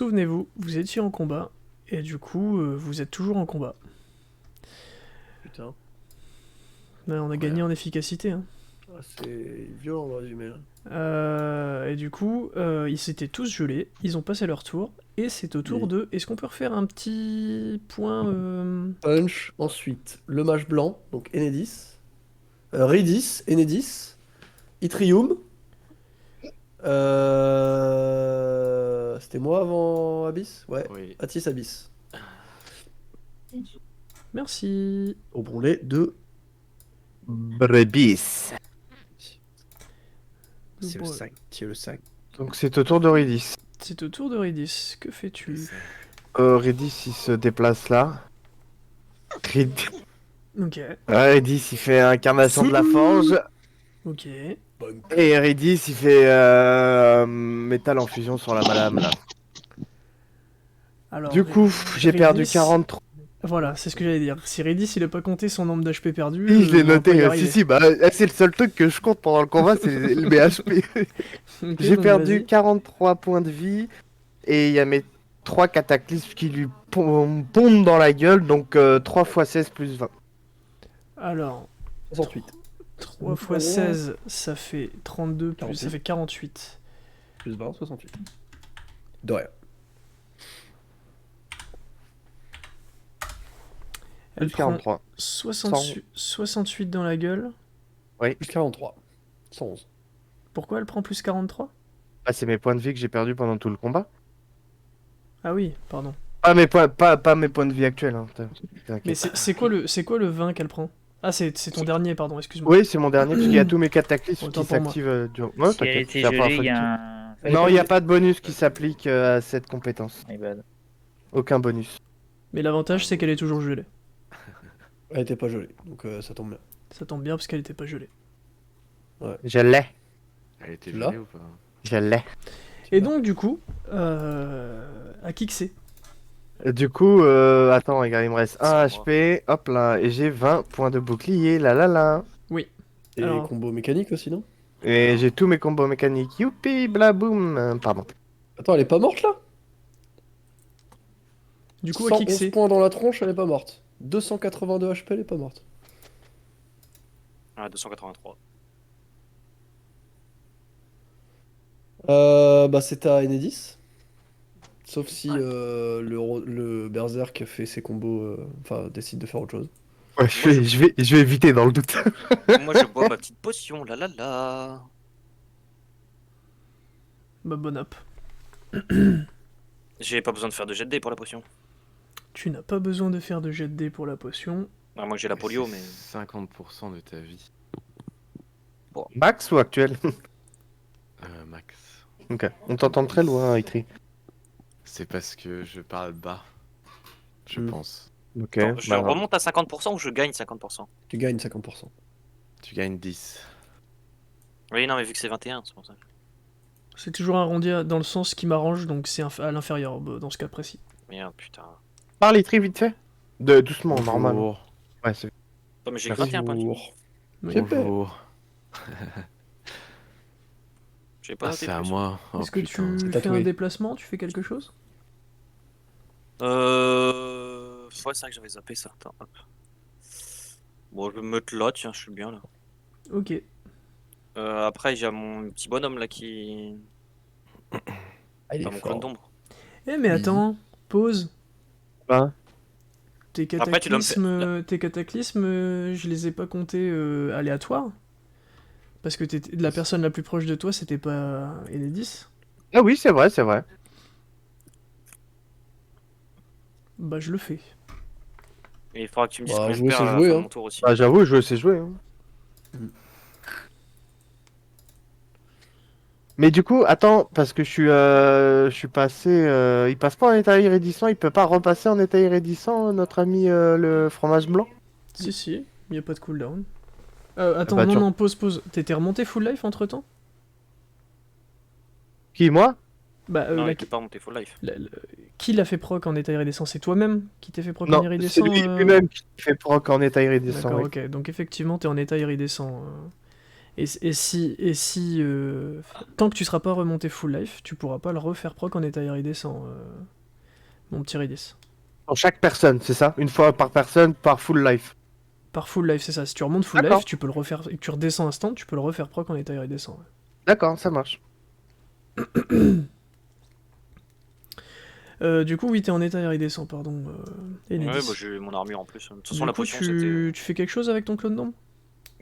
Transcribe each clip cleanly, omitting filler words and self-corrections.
souvenez-vous, vous étiez en combat, et du coup, vous êtes toujours en combat. Putain. Ouais, on a gagné en efficacité. Hein. Ah, c'est violent le résumé là. Et du coup, ils s'étaient tous gelés, ils ont passé leur tour, et c'est au tour Oui. de... Est-ce qu'on peut refaire un petit point Punch, ensuite le mage blanc, donc Enedis. Ridis, Enedis. Itrium. C'était moi avant Abyss? Ouais. Oui. Atis Abyss. Merci. Au brûlé de. Brebis. C'est le Bon, 5. C'est le 5. Donc c'est au tour de Ridis. c'est au tour de Ridis. Que fais-tu? Ridis il se déplace là. Ok, Ridis il fait incarnation de la forge. ok. Et Ridis il fait métal en fusion sur la madame là. Alors, Du coup, j'ai perdu Ridis- 43. Voilà, c'est ce que j'allais dire. Si Ridis il a pas compté son nombre d'HP perdu, Oui, je l'ai on va pas y noté. arriver. Si, bah, c'est le seul truc que je compte pendant le combat, c'est mes HP. Ok, J'ai donc perdu vas-y. 43 points de vie. Et il y a mes 3 cataclysmes qui lui pondent dans la gueule. Donc 3 x 16 plus 20. Alors, 68. 3 x 16, ça fait 32, plus, ça 48. fait 48. Plus 20, 68. De rien. Elle Plus prend 43. 68 dans la gueule. Plus 43. 111. Pourquoi elle prend plus 43? Ah, c'est mes points de vie que j'ai perdus pendant tout le combat. Ah oui, pardon. Ah, mes points, pas mes points de vie actuels. Hein. Mais T'inquiète. c'est quoi le 20 qu'elle prend? Ah, c'est ton dernier, pardon, excuse-moi. Oui, c'est mon dernier, parce qu'il y a tous mes cataclysmes Autant qui pour moi. s'activent durant. Ouais, Si elle t'inquiète. était c'est la première gelée, fois il y que a tu- un. Non, il n'y a pas de bonus qui s'applique à cette compétence. My bad. Aucun bonus. Mais l'avantage, c'est qu'elle est toujours gelée. Elle était pas gelée, donc ça tombe bien. Ça tombe bien parce qu'elle était pas gelée. Je l'ai. Elle était Tu l'as gelée ou pas? Je l'ai. Et donc, du coup, à qui que c'est? Du coup, attends, regarde, il me reste 1 C'est moi. HP. Hop là, et j'ai 20 points de bouclier. Là là là. Et Alors. combo mécanique aussi, non? Et j'ai tous mes combos mécaniques. Youpi, blaboum. Pardon. Attends, elle est pas morte là? Du coup, à qui que 111 c'est? points dans la tronche, elle est pas morte. 282 HP, elle est pas morte. Ah, 283. Bah c'est à Enedis. Sauf si le Berserk fait ses combos, enfin décide de faire autre chose. Ouais, je vais éviter dans le doute. Moi, je bois ma petite potion, là là là. Bah, bon up. J'ai pas besoin de faire de jet de dés pour la potion. Tu n'as pas besoin de faire de jet de dés pour la potion. Ah, moi, j'ai la polio, mais. 50% de ta vie, Max ou actuel? max. Ok. On t'entend très loin, Itri. C'est parce que je parle bas, je Hmm. pense. Ok. Attends, je bah, remonte à 50% ou je gagne 50%? Tu gagnes 50%. Tu gagnes 10. Oui, non, mais vu que c'est 21, c'est pour ça. C'est toujours arrondi dans le sens qui m'arrange, donc c'est à l'inférieur dans ce cas précis. Merde, putain. Parle Itri vite fait. Doucement, normal. Bonjour. Ouais, c'est... Oh, mais j'ai Merci. gratté un point de vie. Oui. J'ai peur. Bonjour. J'ai pas Ah, noté c'est à plus. moi. Oh, Est-ce que putain. tu C'est fais un tatoué. déplacement? Tu fais quelque chose? Ouais, c'est vrai que j'avais zappé ça. Attends, hop. Bon, je vais me mettre là, tiens, je suis bien là. Ok. Après, j'ai mon petit bonhomme là qui. Ah, il est Enfin, mon clone fort. d'ombre. Eh mais attends, pause. Hein Tes Après, tu dois me cataclysmes, je les ai pas comptés aléatoires. Parce que la personne la plus proche de toi, c'était pas Enedis. Ah oui, c'est vrai, c'est vrai. Bah je le fais. Et il faudra que tu me dises Bah, combien je jouer, perds c'est à la jouer, fin de hein. mon tour aussi. Bah j'avoue, je sais jouer. Hein. Mais du coup, attends, parce que je suis passé... il passe pas en état iridescent, il peut pas repasser en état iridescent, notre ami le fromage blanc? Si, y a pas de cooldown. Attends, bah, non, pause. T'étais remonté full life entre temps? Qui, moi? Bah, Non, il était pas remonté full life. qui l'a fait proc en état iridescent? C'est toi-même qui t'es fait proc en Non, c'est iridescent lui-même qui fait proc en état iridescent. D'accord, oui. ok. Donc effectivement, t'es en état iridescent. Tant que tu seras pas remonté full life, tu pourras pas le refaire proc en état iridescent, mon petit Ridis. Pour chaque personne, c'est ça? Une fois par personne, par full life. Par full life, c'est ça. Si tu remontes full D'accord. life, tu peux le refaire. Et que tu redescends instant, tu peux le refaire proc en état iridescent. Ouais. D'accord, ça marche. Du coup, oui, t'es en état iridescent, pardon. Enidis. Ouais, bah j'ai mon armure en plus. De toute façon, Du la coup, potion c'était. tu fais quelque chose avec ton clone d'ombre?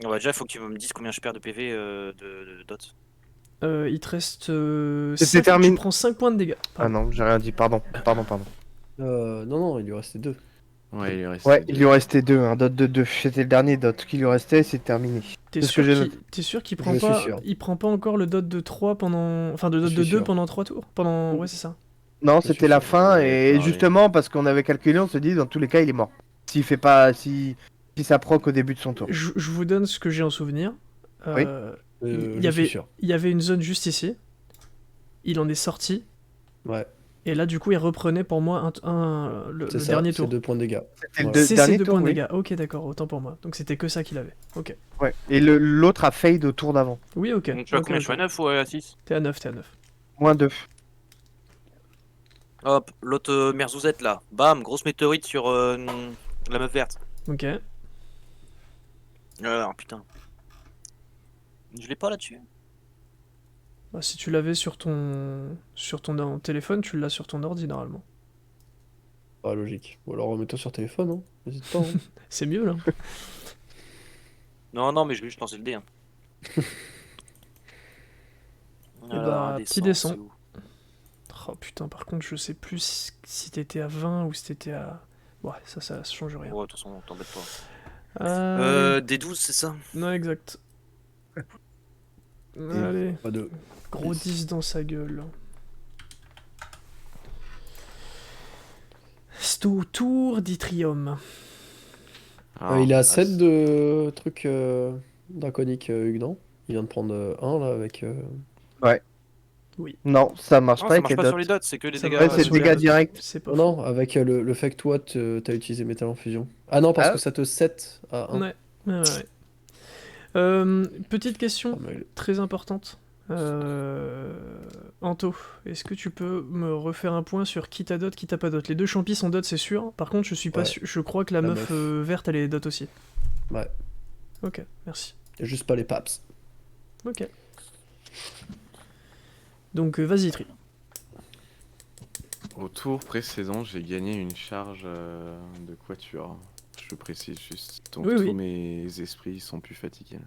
Bah, déjà, il faut que tu me dises combien je perds de PV de dot. Il te reste. C'est terminé. Tu prends 5 points de dégâts. Ah non, j'ai rien dit, pardon. Non, il lui restait 2. Ouais, il lui reste. Ouais, il lui restait 2, un dot de 2. C'était le dernier dot qui lui restait, c'est terminé. T'es C'est ce que sûr j'ai qu'il Je prend suis pas. sûr. Il prend pas encore le dot de 3 pendant. Enfin, de dot Je de suis 2 sûr. pendant 3 tours? Ouais, c'est ça. Non, Je c'était suis la sûr, fin, j'en avais et parlé. justement, parce qu'on avait calculé, on se dit, dans tous les cas, il est mort. S'il fait pas. Si ça proc au début de son tour. Je vous donne ce que j'ai en souvenir. Oui. Il Je suis sûr. y avait une zone juste ici. Il en est sorti. Ouais, Et là, du coup, il reprenait pour moi le c'est ça, dernier c'est tour. 2 points de dégâts. C'était le Ouais. deux- C'est dernier ses 2 tour, points de oui. dégâts. Ok, d'accord, autant pour moi. Donc c'était que ça qu'il avait. Ok. Ouais. Et l'autre a fade au tour d'avant. Oui, ok. Donc tu as Ok, combien? ok. Je suis à 9 ou à 6? T'es à 9, t'es à 9. Moins 2. Hop, l'autre Merzouzette là. Bam, grosse météorite sur la meuf verte. Ok. Alors putain. Je l'ai pas là-dessus. Bah, si tu l'avais sur ton téléphone, tu l'as sur ton ordi normalement. Pas logique. Ou alors remets-toi sur téléphone, hein. N'hésite pas. Hein. C'est mieux là. Non, mais je vais juste lancer le dé. Hein. bah, petit descend. c'est où? Oh putain, par contre, je sais plus si t'étais à 20 ou si t'étais à. Ouais, ça change rien. Ouais, de toute façon, t'embête pas. D12, c'est ça? Non, exact. Allez, Pas de. gros 10. 10 dans sa gueule. C'est au tour d'Itrium. Alors, Il est ah, à 7 de trucs draconiques, Hugues, non? Il vient de prendre 1 là avec. Non, ça marche Non, pas ça avec marche les pas dots. sur les dots, c'est que les Ça dégâts. va, Ouais, c'est sur le les dégâts dots. direct. C'est pas Non, avec le fait que toi t'as utilisé métal en fusion. Ah non, parce Ah. que ça te set à 1. Ouais, ouais. Petite question très importante. Anto, est-ce que tu peux me refaire un point sur qui t'a dot, qui t'a pas dot? Les deux champis sont dot, c'est sûr. Par contre, je suis pas Ouais. sûr. Je crois que la La meuf meuf. verte, elle est dot aussi. Ouais. Ok, merci. Y a juste pas les paps. Ok. Donc, vas-y, Tri. Au tour précédent, j'ai gagné une charge de quatuor. Je précise juste. Donc Oui, tous oui. mes esprits sont plus fatigués. là.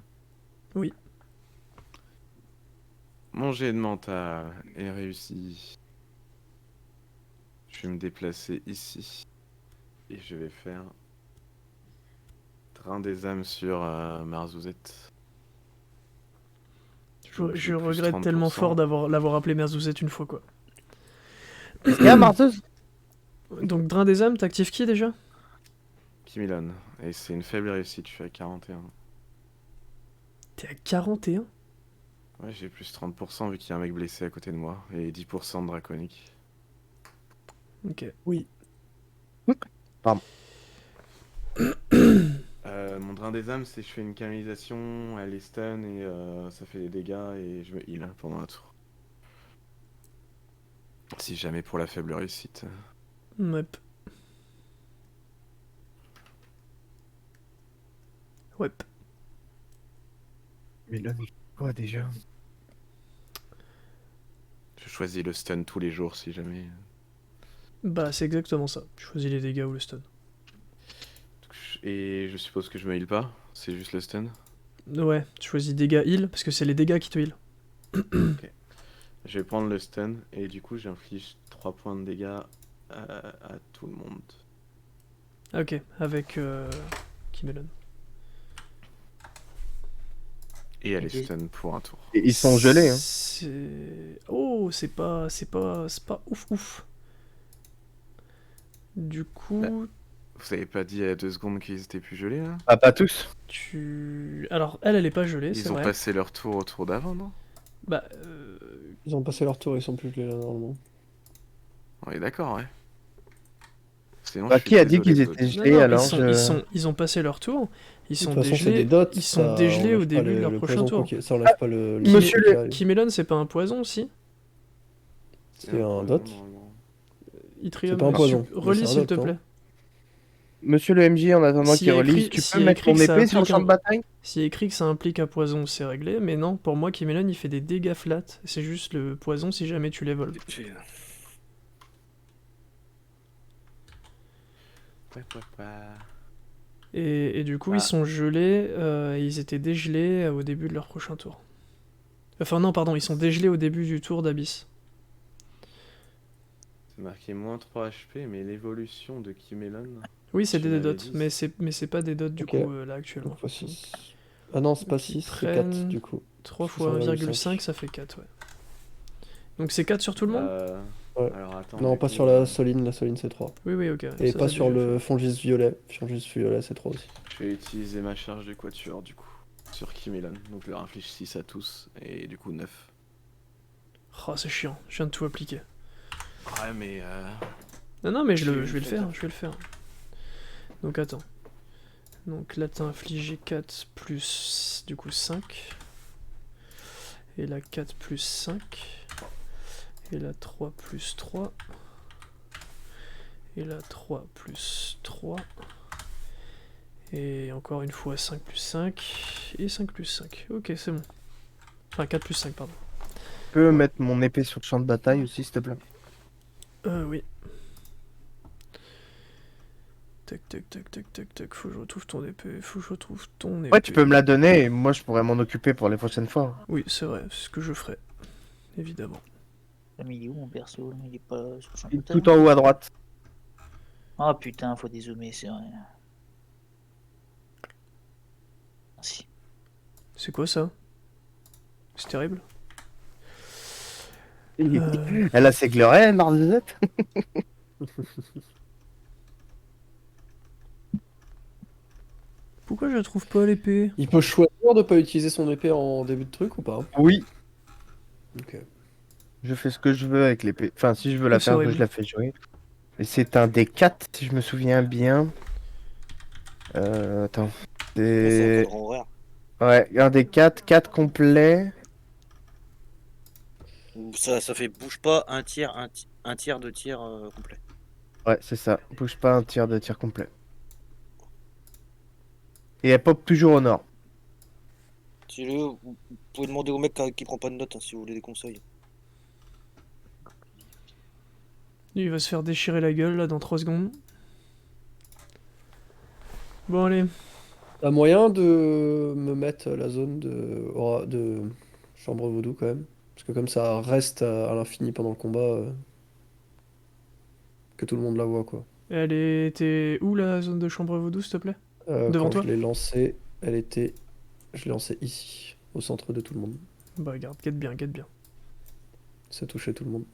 Oui. Mon jet de mental est réussi. Je vais me déplacer ici. Et je vais faire Train des âmes sur Marzouzette. Je regrette tellement fort l'avoir appelé Merzouzette une fois, quoi. Il y a Marzeuse. Donc, Drain des âmes, t'actives qui déjà? Kimilon. Et c'est une faible réussite, je suis à 41. T'es à 41? Ouais, j'ai plus 30% vu qu'il y a un mec blessé à côté de moi. Et 10% de draconique. Ok. Mon drain des âmes, c'est je fais une canalisation, elle est stun et ça fait des dégâts et je me heal pendant un tour. Si jamais pour la faible réussite. Yep. Yep. Mais là, quoi déjà? Je choisis le stun tous les jours si jamais. Bah, c'est exactement ça. Tu choisis les dégâts ou le stun. Et je suppose que je me heal pas, c'est juste le stun. Ouais, tu choisis dégâts heal, parce que c'est les dégâts qui te heal. Je vais prendre le stun et du coup j'inflige 3 points de dégâts à tout le monde. Ok, avec Kimelon. Et elle est stun pour un tour. Et ils sont gelés, hein. Oh, c'est pas ouf. Du coup, Vous avez pas dit il y a 2 secondes qu'ils étaient plus gelés là? Ah, pas tous. Alors, elle est pas gelée, c'est Ils ont vrai. passé leur tour au tour d'avant, non? Bah, Ils ont passé leur tour, ils sont plus gelés là normalement. On est d'accord, ouais. Sinon, Bah, je suis qui a dit désolé, qu'ils Claude. étaient non, gelés non, alors ils ont passé leur tour. Ils De sont toute façon, c'est dégelés, des dots. ils sont dégelés au début de leur prochain tour. Ça enlève pas le. Monsieur truc le- là. Kimelon, c'est pas un poison aussi? C'est un dot. normalement. Yttrium, pas un poison, mais relis c'est un s'il te dot, plaît. Monsieur le MJ, en attendant S'il y qu'il a relise, écrit- tu s'il peux y a mettre écrit ton que ça épée sur le implique champ de un- bataille? S'il y a écrit que ça implique un poison, c'est réglé, mais non, pour moi, Kimelon, il fait des dégâts flat. C'est juste le poison si jamais tu les voles. Ouais. Et du coup, Ah. ils sont gelés, et ils étaient dégelés au début de leur prochain tour. Enfin non, pardon, ils sont dégelés au début du tour d'Abyss. C'est marqué moins 3 HP, mais l'évolution de Kimelon. Oui, c'est Tu des m'avais dots, dit. mais c'est pas des dots du Ok. coup là actuellement. Donc, fois 6. Ah non, c'est pas Donc, ils 6, c'est 4 prennent du coup. 3 Parce que fois c'est 1,5, 1,5. ça fait 4, ouais. Donc c'est 4 sur tout le monde? Ouais. Alors attends. Non, du pas coup, sur la Soline c'est 3. Oui, oui, ok. Et ça, pas c'est sur déjà le Fongis violet. Fongis violet, c'est 3 aussi. Je vais utiliser ma charge de quatuor du coup. Sur Kimelon. Donc leur inflige 6 à tous. Et du coup 9. fait. Oh, c'est chiant, je viens de tout appliquer. Ouais, mais. Non, mais je Tu vais le fais faire, ça. je vais le faire. Donc attends. Donc là, t'as infligé 4 plus du coup 5. Et là 4 plus 5. Et là 3 plus 3. Et là 3 plus 3. Et encore une fois 5 plus 5. Et 5 plus 5. Ok, c'est bon. Enfin 4 plus 5, pardon. Tu peux mettre mon épée sur le champ de bataille aussi, s'il te plaît? Oui. Tac, tac, tac, tac, tac, tac. Faut que je retrouve ton épée. Faut que je retrouve ton épée. Ouais, tu peux me la donner et moi je pourrais m'en occuper pour les prochaines fois. Oui, c'est vrai, c'est ce que je ferai. Évidemment. Mais il est où mon perso? Il est pas sur le champ de Et bataille? tout en haut à droite. Ah putain, faut dézoomer, c'est vrai. Merci. C'est quoi ça? C'est terrible. Elle a ses glorets, Marzette. Pourquoi je la trouve pas l'épée? Il peut choisir de pas utiliser son épée en début de truc ou pas? Oui, Ok. je fais ce que je veux avec l'épée. Enfin, si je veux la C'est faire, horrible. je la fais jouer. Et c'est un des 4, si je me souviens bien. Attends. C'est C'est... encore en horaire. Ouais, un des 4 complets. Ça fait bouge pas un tiers, un tiers de tir complet. Ouais, c'est ça. Bouge pas un tir de tir complet. Et elle pop toujours au nord. Si vous pouvez demander au mec qui prend pas de notes hein, si vous voulez des conseils. Il va se faire déchirer la gueule là dans 3 secondes. Bon allez. T'as moyen de me mettre la zone de chambre vaudou quand même? Parce que comme ça reste à l'infini pendant le combat, que tout le monde la voit quoi. Elle était où la zone de chambre vaudou, s'il te plaît? Devant Quand toi? je l'ai lancée, je l'ai lancée ici, au centre de tout le monde. Bah regarde, guette bien, guette bien. Ça touchait tout le monde.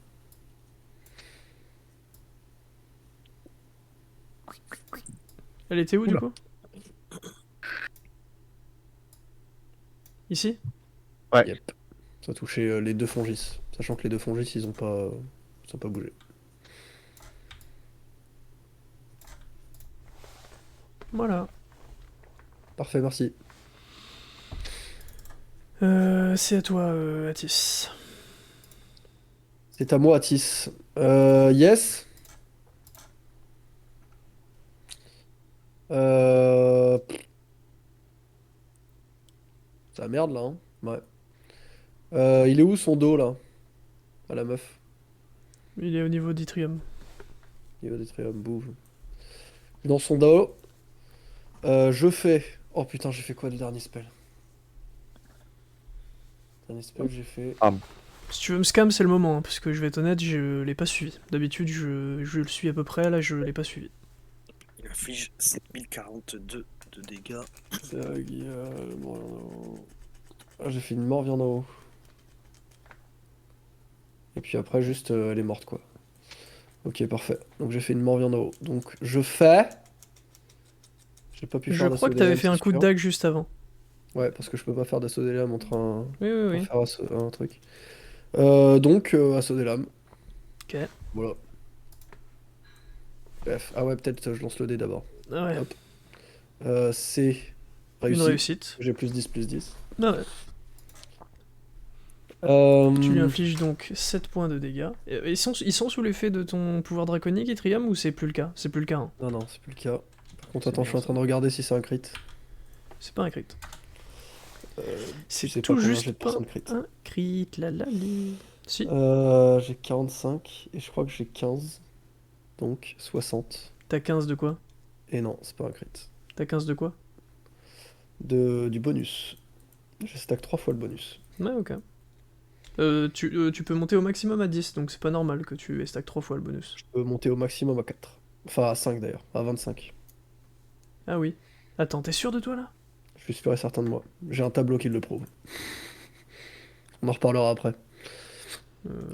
Elle était où du Oula. coup? Ici? Ouais. Yep. Ça touchait les deux Fongis. Sachant que les deux Fongis, ils ont pas bougé. Voilà. Parfait, merci. C'est à toi, Atis. C'est à moi, Atis. Yes. C'est la merde là, hein. Ouais. Il est où son dos là? À la meuf. Il est au niveau d'Yttrium. Il va détruire bouffe. Dans son dos. Je fais. Oh putain, j'ai fait quoi le dernier spell? Le dernier spell, j'ai fait. Si tu veux me scam, c'est le moment, hein, parce que je vais être honnête, je l'ai pas suivi. D'habitude, je le suis à peu près, là, je l'ai pas suivi. Il inflige 7042 de dégâts. Ah, j'ai fait une mort viande en haut. Et puis après, juste, elle est morte quoi. Ok, parfait. Donc j'ai fait une mort viande en haut. Donc je fais. J'ai pas pu Je faire crois d'assaut que t'avais des fait lames, un c'est coup de sûr. dague juste avant. Ouais, parce que je peux pas faire d'assaut des lames en train Oui, oui, oui. faire un truc. Donc, assaut des lames. Ok. Voilà. Bref. Ah ouais, peut-être je lance le dé d'abord. Ah ouais. Hop. C'est Une Réussi. réussite. J'ai plus 10, plus 10. Ah ouais. Tu lui infliges donc 7 points de dégâts. Ils sont sous l'effet de ton pouvoir draconique, Etrium, ou c'est plus le cas? C'est plus le cas, hein. Non, non, c'est plus le cas. Par contre, C'est attends, bon, je suis en ça. train de regarder si c'est un crit. C'est pas un crit. Je C'est sais pas tout combien juste j'ai de pas % de crit. un crit, la la li. Si, J'ai 45 et je crois que j'ai 15. Donc 60. t'as 15 de quoi? Et non, c'est pas un crit. T'as 15 de quoi? Du bonus. Je stack 3 fois le bonus. Ouais, ok. Tu peux monter au maximum à 10, donc c'est pas normal que tu stack 3 fois le bonus. Je peux monter au maximum à 4. Enfin à 5 d'ailleurs, à 25. Ah oui. Attends, t'es sûr de toi là? Je suis super certain de moi. J'ai un tableau qui le prouve. On en reparlera après.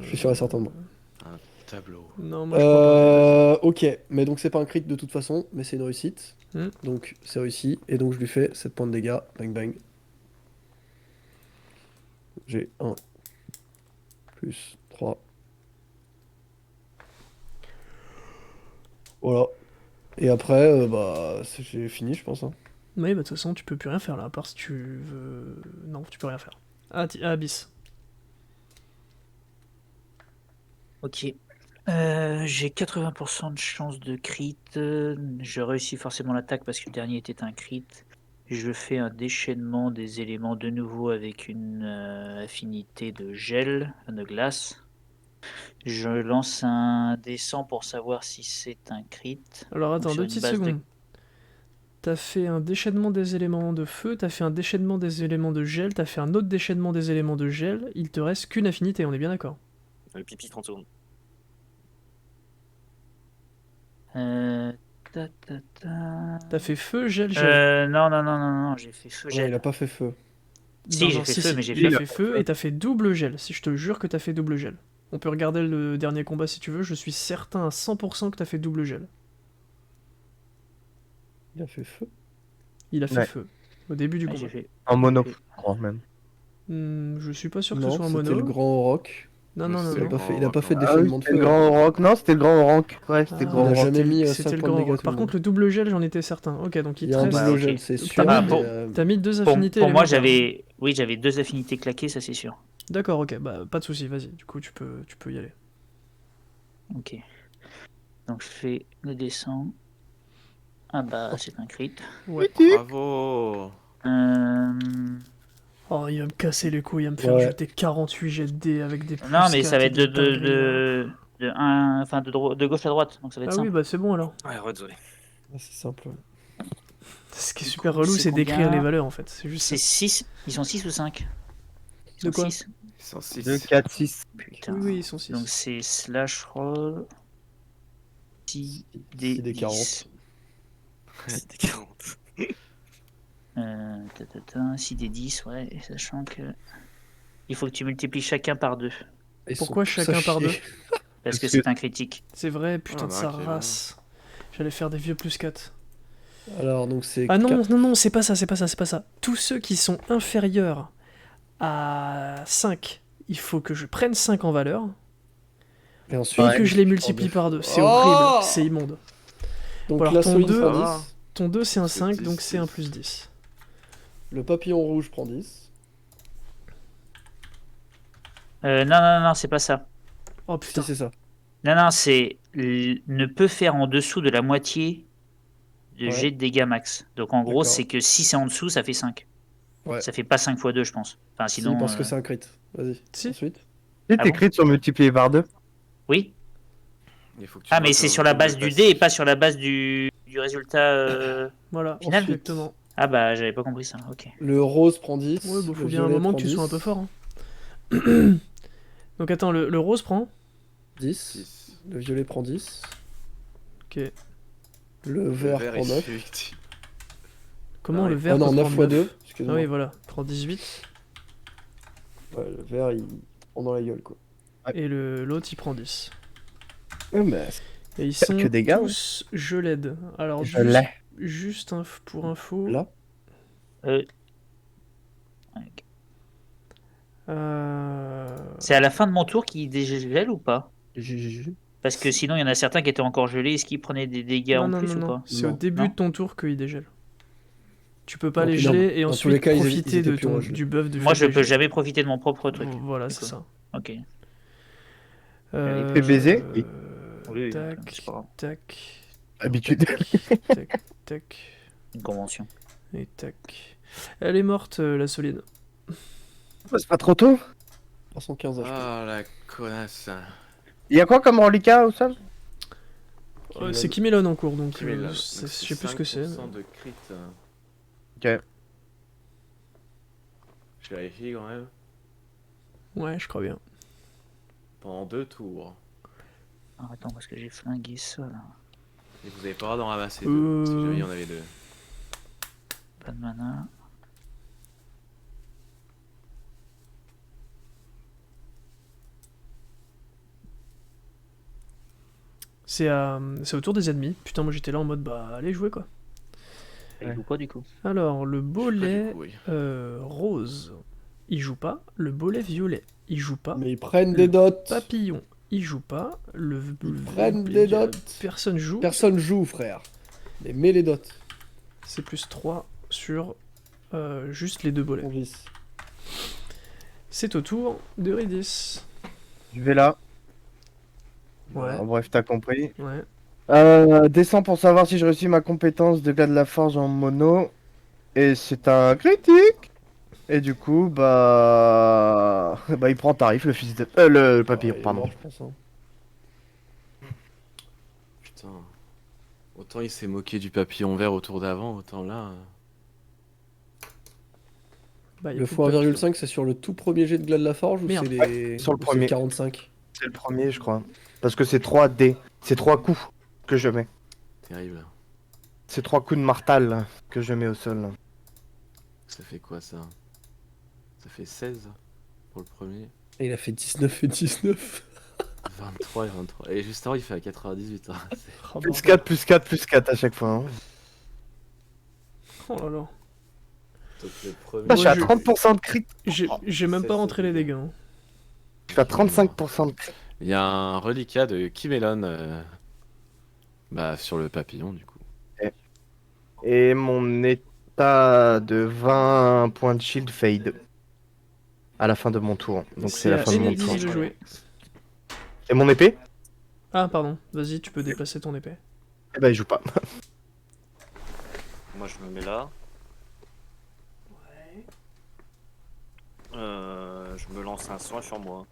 Je suis sûr et certain de moi. Tableau. Non, moi je crois pas. Ok, mais donc c'est pas un crit de toute façon, mais c'est une réussite. Hmm. Donc c'est réussi, et donc je lui fais 7 points de dégâts. Bang bang. J'ai 1 plus 3. Voilà. Et après, j'ai fini, je pense, hein. Oui, bah de toute façon, tu peux plus rien faire là, à part si tu veux. Non, tu peux rien faire. Abyss. Ok. J'ai 80% de chance de crit. Je réussis forcément l'attaque parce que le dernier était un crit. Je fais un déchaînement des éléments de nouveau avec une affinité de gel, de glace. Je lance un D100 pour savoir si c'est un crit. Alors Donc, attends, sur deux une petites base de- secondes. T'as fait un déchaînement des éléments de feu, t'as fait un déchaînement des éléments de gel, t'as fait un autre déchaînement des éléments de gel, il te reste qu'une affinité, on est bien d'accord? Le pipi 30 secondes. Ta, ta, ta. T'as fait feu, gel, gel. Non, j'ai fait feu Non, gel. il a pas fait feu. Si, Non, j'ai non, fait feu, mais j'ai il a fait fait feu et t'as fait double gel. Si je te jure que t'as fait double gel. On peut regarder le dernier combat si tu veux, je suis certain à 100% que t'as fait double gel. Il a fait feu. Il a fait Ouais. feu. Au début du Ouais, combat. j'ai fait. En mono, j'ai fait- je crois même. Je suis pas sûr que ce Non, soit un c'était mono. le grand rock. Non, non, non, C'était Il a le non. pas fait, il a pas grand fait de rock, Ah oui, déchaînement de c'était le feu. grand rock. Non, c'était le grand rock. Ouais, c'était le Ah, grand Il a rock. jamais mis, c'était 5 le points de grand dégâts rock. tout Par le contre, monde. le double gel, j'en étais certain. Ok, donc il Il y te a un reste. double ok. gel, c'est Donc, sûr. t'as mais, mis, t'as mis deux Pour, affinités pour moi, élémentaires. j'avais deux affinités claquées, ça c'est sûr. D'accord, ok, bah pas de soucis, vas-y. Du coup, tu peux y aller. Ok. Donc je fais le descend. Ah bah c'est un crit. Ouais. Bravo. Euh, Oh, il va me casser les couilles, il va me faire Ouais. jeter 48 jets de dés avec des plus Non mais 4 ça va et être des dingueries, là. de gauche à droite, donc ça va être Ah oui, simple. bah c'est bon alors. Ouais, désolé. Ah, c'est simple. Ce qui est Du super coup, relou, c'est c'est d'écrire combien les valeurs en fait. C'est juste C'est ça. 6. Ils sont 6 ou 5? Ils De sont quoi? 6. 106. 2, 4, 6. Putain. Oui, oui, ils sont 6. Donc c'est slash roll 6 des 6 des 10. 40. C'était 40. 6 des 10, ouais, et sachant que. Il faut que tu multiplies chacun par 2. Ils Pourquoi sont tous à chacun par chier. 2? Parce que Parce c'est que- un critique. C'est vrai, putain Ah, de bah, sa ok, race. J'allais faire des vieux plus 4. Alors, donc c'est. Ah non, 4. non, non, c'est pas ça, c'est pas ça, c'est pas ça. Tous ceux qui sont inférieurs à 5, il faut que je prenne 5 en valeur Et ensuite, et que je les tu multiplie prends par 2. C'est Oh horrible, c'est immonde. Donc Bon, alors, la ton souris 2, prend va. 10. Ton 2 c'est un C'est 5, 10, donc c'est un 10. plus 10. Le papillon rouge prend 10. Non, c'est pas ça. Oh Si, putain. c'est ça. Non, c'est ne peut faire en dessous de la moitié de Ouais. jet de dégâts max. Donc en gros, D'accord. c'est que si c'est en dessous, ça fait 5. Ouais. Ça fait pas 5 x 2, je pense. Enfin, Si, sinon. parce que c'est un crit. Vas-y. Si. Ensuite. Si Ah t'écris sur multiplier par 2. Oui. Il faut que tu Ah, mais rates c'est un sur la double base du passif. dé et pas sur la base du résultat. Voilà, Final. exactement. Ah bah, j'avais pas compris ça. Ok. Le rose prend 10. Ouais, bah le faut bien un violet moment prend que tu 10. sois un peu fort. Hein. Donc attends, le rose prend. 10. 10. Le violet prend 10. Ok. Le vert il prend se 9. fait victime. Comment Ah le oui. vert Oh non, peut 9 prendre x 9? 2. Ah Excuse-moi. oui, voilà, prend 18. Ouais, le vert, il prend dans la gueule, quoi. Et l'autre il prend 10. Mais Et ils Quelques sont dégâts, tous geled. Alors je l'ai. juste pour info. Là. Ok. Euh... C'est à la fin de mon tour qu'il dégèle ou pas? GGG. Parce que sinon, il y en a certains qui étaient encore gelés. Est-ce qu'ils prenaient des dégâts Non, en non, plus non, ou non. pas? C'est au Non. début Non. de ton tour qu'il dégèle. Tu peux pas Donc, les non, geler et dans tous ensuite les cas, ils profiter étaient de plus ton, regelés. du buff du Moi, fait je de peux les jamais profiter de mon propre truc. geler. Voilà, du c'est coup. ça. Ok. Fait baiser Oui. Oui, Tac, c'est pas grave. tac, Habitude. tac, tac, Une convention. et tac. Elle est morte, la solide. C'est pas trop tôt. 315 HP. Ah la connasse. Il y a quoi comme reliquat au sol? C'est Kimelon en cours, donc Mais là, je donc sais plus ce que c'est. 5% de crit. Ok. Je vérifie quand même. Ouais, je crois bien. Pendant 2 tours. Ah, attends, parce que j'ai flingué ça là. Et vous avez pas le droit d'en ramasser 2. Si jamais il y en avait 2. Pas de mana. C'est au tour des ennemis. Putain, moi j'étais là en mode bah allez jouer quoi. Il joue pas du coup. Alors, le bolet Du coup, oui. rose, il joue pas. Le bolet violet, il joue pas. Mais ils prennent des dots. Papillon, il joue pas. Ils prennent des dots. Personne joue. Personne joue, frère. Mais mets les dots. C'est plus 3 sur juste les deux bolets. On glisse. C'est au tour de Ridis. Je vais là. Ouais, En bref, t'as compris. ouais. Descends pour savoir si je réussis ma compétence de gars de la forge en mono. Et c'est un critique. Et du coup, bah il prend tarif, le fils de... le papillon, Ah, il est pardon. mort, je pense, hein. Putain. Autant il s'est moqué du papillon vert au tour d'avant, autant là. Bah, y a Le plus de papillon. x1,5, c'est sur le tout premier jet de Glas de la Forge ou Merde. c'est les... sur le ou c'est premier. 45? C'est le premier, je crois. Parce que c'est 3 dés. C'est 3 coups que je mets. Terrible. C'est 3 coups de martal que je mets au sol. Ça fait quoi ça? Ça fait 16 pour le premier. Et il a fait 19 et 19. 23 et 23. Et juste avant il fait à 98. Hein. Oh, Plus bordel. 4, plus 4, plus 4 à chaque fois. Hein. Oh là là. Donc le premier. Là, je suis à je- 30% de crit. J'ai même pas rentré les dégâts. Hein. Je suis à 35% de crit. Il y a un reliquat de Kimelon bah, sur le papillon du coup. Et mon état de 20 points de shield fade. À la fin de mon tour. Donc c'est la à fin de mon Enedis tour. de jouer. Et mon épée? Ah, pardon. Vas-y, tu peux déplacer ton épée. Eh ben il joue pas. Moi je me mets là. Je me lance un soin sur moi.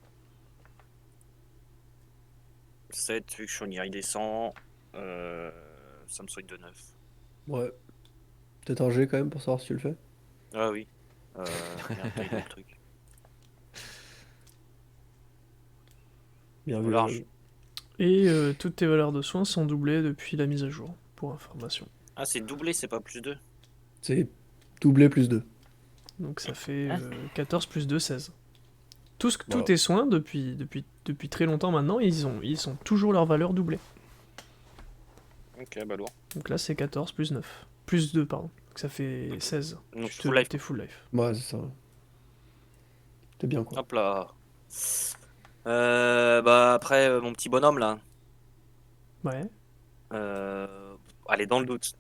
7, vu que Shonir il descend. Ça me soigne de 9. Ouais. Peut-être un G quand même pour savoir si tu le fais. Ah oui. Merde, il y a le truc. Bien Au vu. large. Et toutes tes valeurs de soins sont doublées depuis la mise à jour, pour information. Ah, c'est doublé, c'est pas plus 2. C'est doublé plus 2. Donc ça fait Ah. 14 plus 2, 16. Tous Voilà. tes soins, depuis très longtemps maintenant, ils sont toujours leurs valeurs doublées. Ok, bah lourd. Donc là, c'est 14 plus 9. Plus 2, pardon. Donc ça fait 16. Donc Tu full life. T'es full life. Ouais, c'est ça. T'es bien quoi. Hop là. Bah après, mon petit bonhomme là. Ouais. Allez, dans le doute.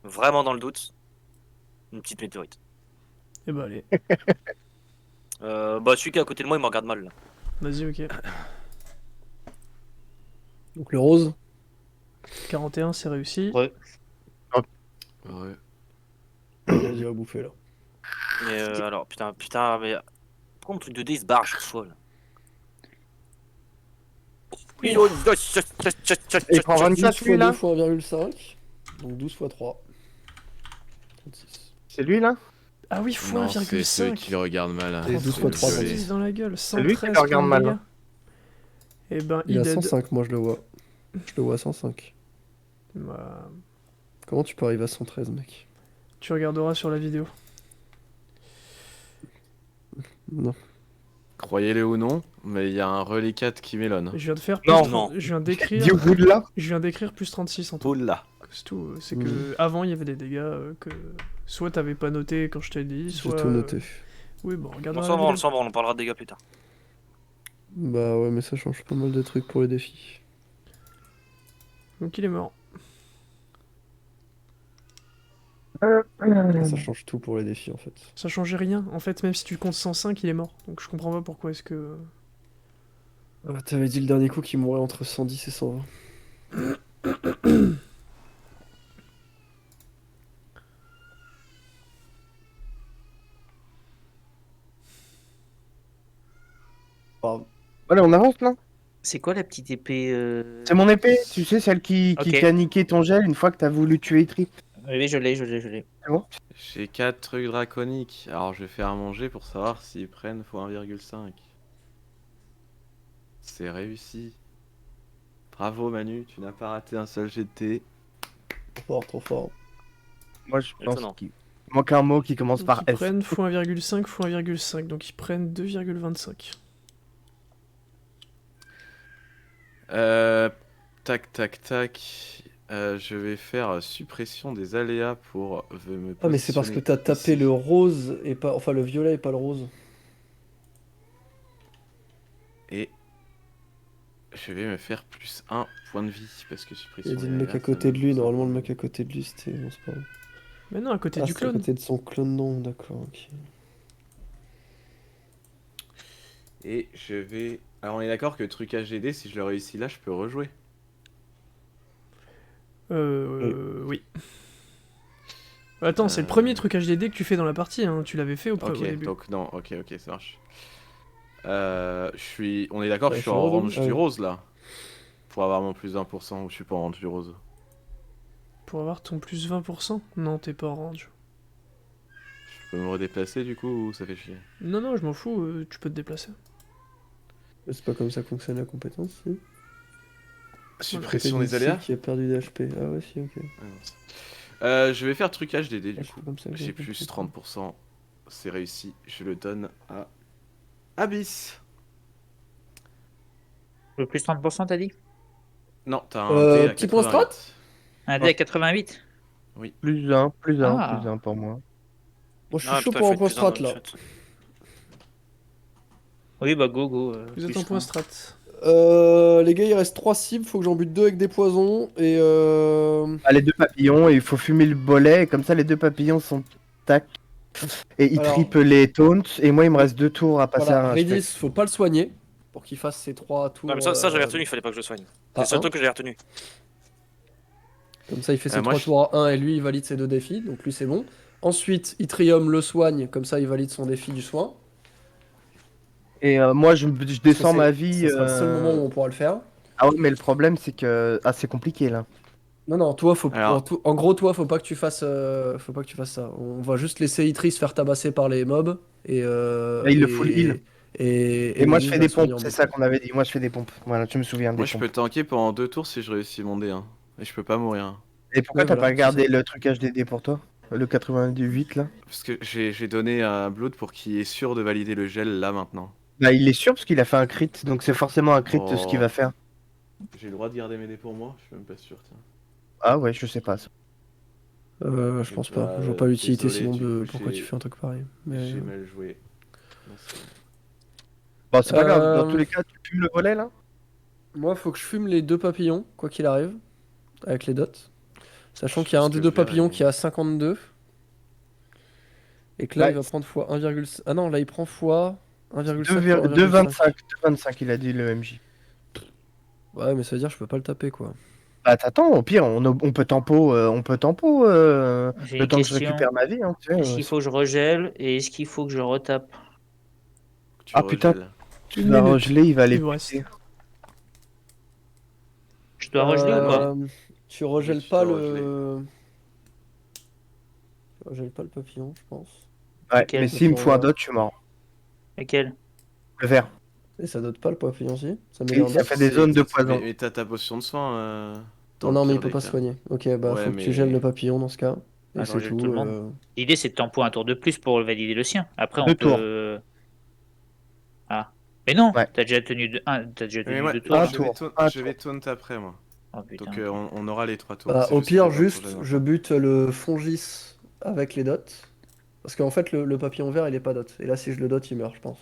Vraiment dans le doute. Une petite météorite. Et bah allez. Bah celui qui est à côté de moi, il me regarde mal là. Vas-y, ok. Donc le rose. 41, c'est réussi. Ouais. Ouais. Vas-y, va bouffer là. Mais alors, putain, mais. Pourquoi mon truc de dé il se barre à chaque fois là? Et il prend 10 24 fois lui 2 là? fois 1,5. Donc 12 fois 3. 36. C'est lui là? Ah oui, x Non, c'est ceux 1,5. qui le regardent mal. hein. Et 12 fois le 3, violet. 110 dans la gueule. lui qui 113 le regarde points de mal, dégâts. Et ben, Il a dead. 105, moi je le vois. Je le vois à 105. Bah, Comment tu peux arriver à 113, mec? tu regarderas sur la vidéo. Non. Croyez-le ou non, mais il y a un reliquat de Kimelon. Je viens de faire Non, plus non. Je viens d'écrire. Dis au bout de là? Je viens d'écrire plus 36 en tout. Oula. C'est tout. C'est que avant il y avait des dégâts que soit t'avais pas noté quand je t'ai dit, J'ai soit. tout noté. Oui, bon, On regarde. s'en va, on s'en va, on en parlera de dégâts plus tard. Bah ouais, mais ça change pas mal de trucs pour les défis. Donc il est mort. Ça change tout pour les défis en fait. Ça changeait rien. En fait, même si tu comptes 105, il est mort. Donc je comprends pas pourquoi est-ce que... Ah, t'avais dit le dernier coup qu'il mourrait entre 110 et 120. Bravo. Allez, on avance là. C'est quoi la petite épée C'est mon épée, tu sais, celle qui Ok. t'a niqué ton gel une fois que t'as voulu tuer Itri. Oui, je l'ai. C'est bon? J'ai 4 trucs draconiques. Alors je vais faire à manger pour savoir s'ils prennent x1,5. C'est réussi. Bravo Manu, tu n'as pas raté un seul jet de thé. Trop fort, trop fort. Moi, je pense Étonnant. qu'il manque un mot qui commence Donc par ils S. prennent x1,5, x1,5. Donc ils prennent 2,25. Euh, tac tac tac. Je vais faire suppression des aléas pour me Ah mais c'est parce que t'as positionner tapé ici. le rose et pas... Enfin le violet et pas le rose. Et je vais me faire plus 1 point de vie parce que Il suppression a dit des le mec aléas, à ça côté me de lui, pousse un normalement point le de mec à vie. côté de lui c'était... Non, c'est pas vrai. Mais non, à côté Ah du c'était à clone. côté de son clone, non, d'accord, ok. Et je vais... Alors on est d'accord que trucage DD, si je le réussis là, je peux rejouer. Oui. Attends, c'est le premier truc HDD que tu fais dans la partie, hein. Tu l'avais fait au Ok, début. donc non, ok, ça marche. On est d'accord que Ouais, je suis je suis en redevenu- range ah du oui. rose là. Pour avoir mon plus 1% ou je suis pas en range du rose. Pour avoir ton plus 20%? Non, t'es pas en range. Je peux me redéplacer du coup ou ça fait chier? Non, non, je m'en fous, tu peux te déplacer. Mais c'est pas comme ça que fonctionne la compétence, si. Suppression Côté des aléas? qui a perdu des HP. Ah ouais, si, ok. Ah non, je vais faire trucage DD Ah, du c'est coup. pas comme ça que J'ai j'avais plus compris. 30%. C'est réussi. Je le donne à Abyss. Le plus 30%, t'as dit? Non, t'as un dé à Petit point strat? 88. Un dé à 88? Plus Ah. un pour moi. Moi je suis Ah chaud putain, pour faut un être point plus dans strat le là. chat. Oui, bah go. Vous êtes Plus en point un. strat. Les gars, il reste 3 cibles, faut que j'en bute 2 avec des poisons et Ah, les deux papillons, et il faut fumer le bolet, et comme ça les deux papillons sont tac. Et il Alors- triple les taunts, et moi il me reste 2 tours à passer voilà, à un Redis, spectre. faut pas le soigner pour qu'il fasse ses 3 tours. Ouais, mais ça j'avais retenu, il fallait pas que je le soigne. C'est le à seul 1. truc que j'ai retenu. Comme ça, il fait ses Moi, 3 tours à 1 et lui, il valide ses 2 défis, donc lui, c'est bon. Ensuite, Itrium le soigne, comme ça, il valide son défi du soin. Et moi je Parce que descends ma vie. ce sera le seul moment où on pourra le faire. Ah ouais, mais le problème c'est que. Ah, c'est compliqué là. Non, toi, faut... Alors- en gros, toi, faut pas que tu fasses ça. On va juste laisser Itri se faire tabasser par les mobs et. Là, il le full heal. Et moi je Redis fais va des le soigner pompes, en c'est boucle. ça qu'on avait dit. Moi je fais des pompes. Voilà, tu me souviens moi des je pompes. peux tanker pendant 2 tours si je réussis mon dé. Hein. Et je peux pas mourir. Et pourquoi Ouais, t'as voilà, pas gardé c'est ça. le trucage des dés pour toi? Le 98 là? Parce que j'ai donné à Blood pour qu'il est sûr de valider le gel là maintenant. Bah il est sûr parce qu'il a fait un crit, donc c'est forcément un crit ce qu'il Oh. va faire. J'ai le droit de garder mes dés pour moi? Je suis même pas sûr, tiens. Ah ouais, je sais pas ça. Je pense pas. Je vois pas l'utilité Désolé, sinon du de coup, pourquoi tu fais un truc pareil. Mais... J'ai mal joué. Non, c'est- Bon, c'est pas grave, dans Euh, tous les cas, tu fumes le volet là? Moi, faut que je fume les 2 papillons, quoi qu'il arrive, avec les dots. Sachant Je qu'il y a pense un des que 2 je verrai, papillons mais- qui a 52. Et que là, Ouais. il va prendre fois 1,5. Ah non, là, il prend fois 1,5 fois 2,25, 2,25 il a dit le MJ. Ouais, mais ça veut dire que je peux pas le taper, quoi. Bah t'attends, au pire, on peut tempo, J'ai le une temps que je question. récupère ma vie. Hein, tu sais, Est-ce qu'il faut que je regèle et est-ce qu'il faut que je retape? Tu Ah, putain. regèles. tu Une vas minute. regeler, il va aller Il vous reste. péter. Je dois regeler ou pas? Tu regèles tu pas dois le... Tu regèles pas le papillon, je pense. Ouais, Lequel? mais s'il me faut un Attends, dot, je suis mort. Lequel? Le vert. Et ça dote pas le papillon, si? Ça met Oui, un ça dot? fait des zones de Mais, poison. mais t'as ta potion de soin dans Non, le mais il pire peut des pas cas. se soigner. Ok, bah Ouais, faut que tu mais- gèles le papillon dans ce cas. Et Ah, je c'est regèle tout. tout le monde. L'idée c'est de tempo un tour de plus pour valider le sien. Après on 2 tours. peut. Ah. Mais non, Ouais. t'as déjà tenu t'as déjà Mais tenu moi, 2 tours Un là. tour. je vais taunt après moi. Oh putain. Donc ok. on aura les 3 tours. Bah, C'est au juste que pire, j'ai pas juste, trop je bute le fongis avec les dots. Parce qu'en fait, le papillon vert, il est pas dot. Et là, si je le dot, il meurt, je pense.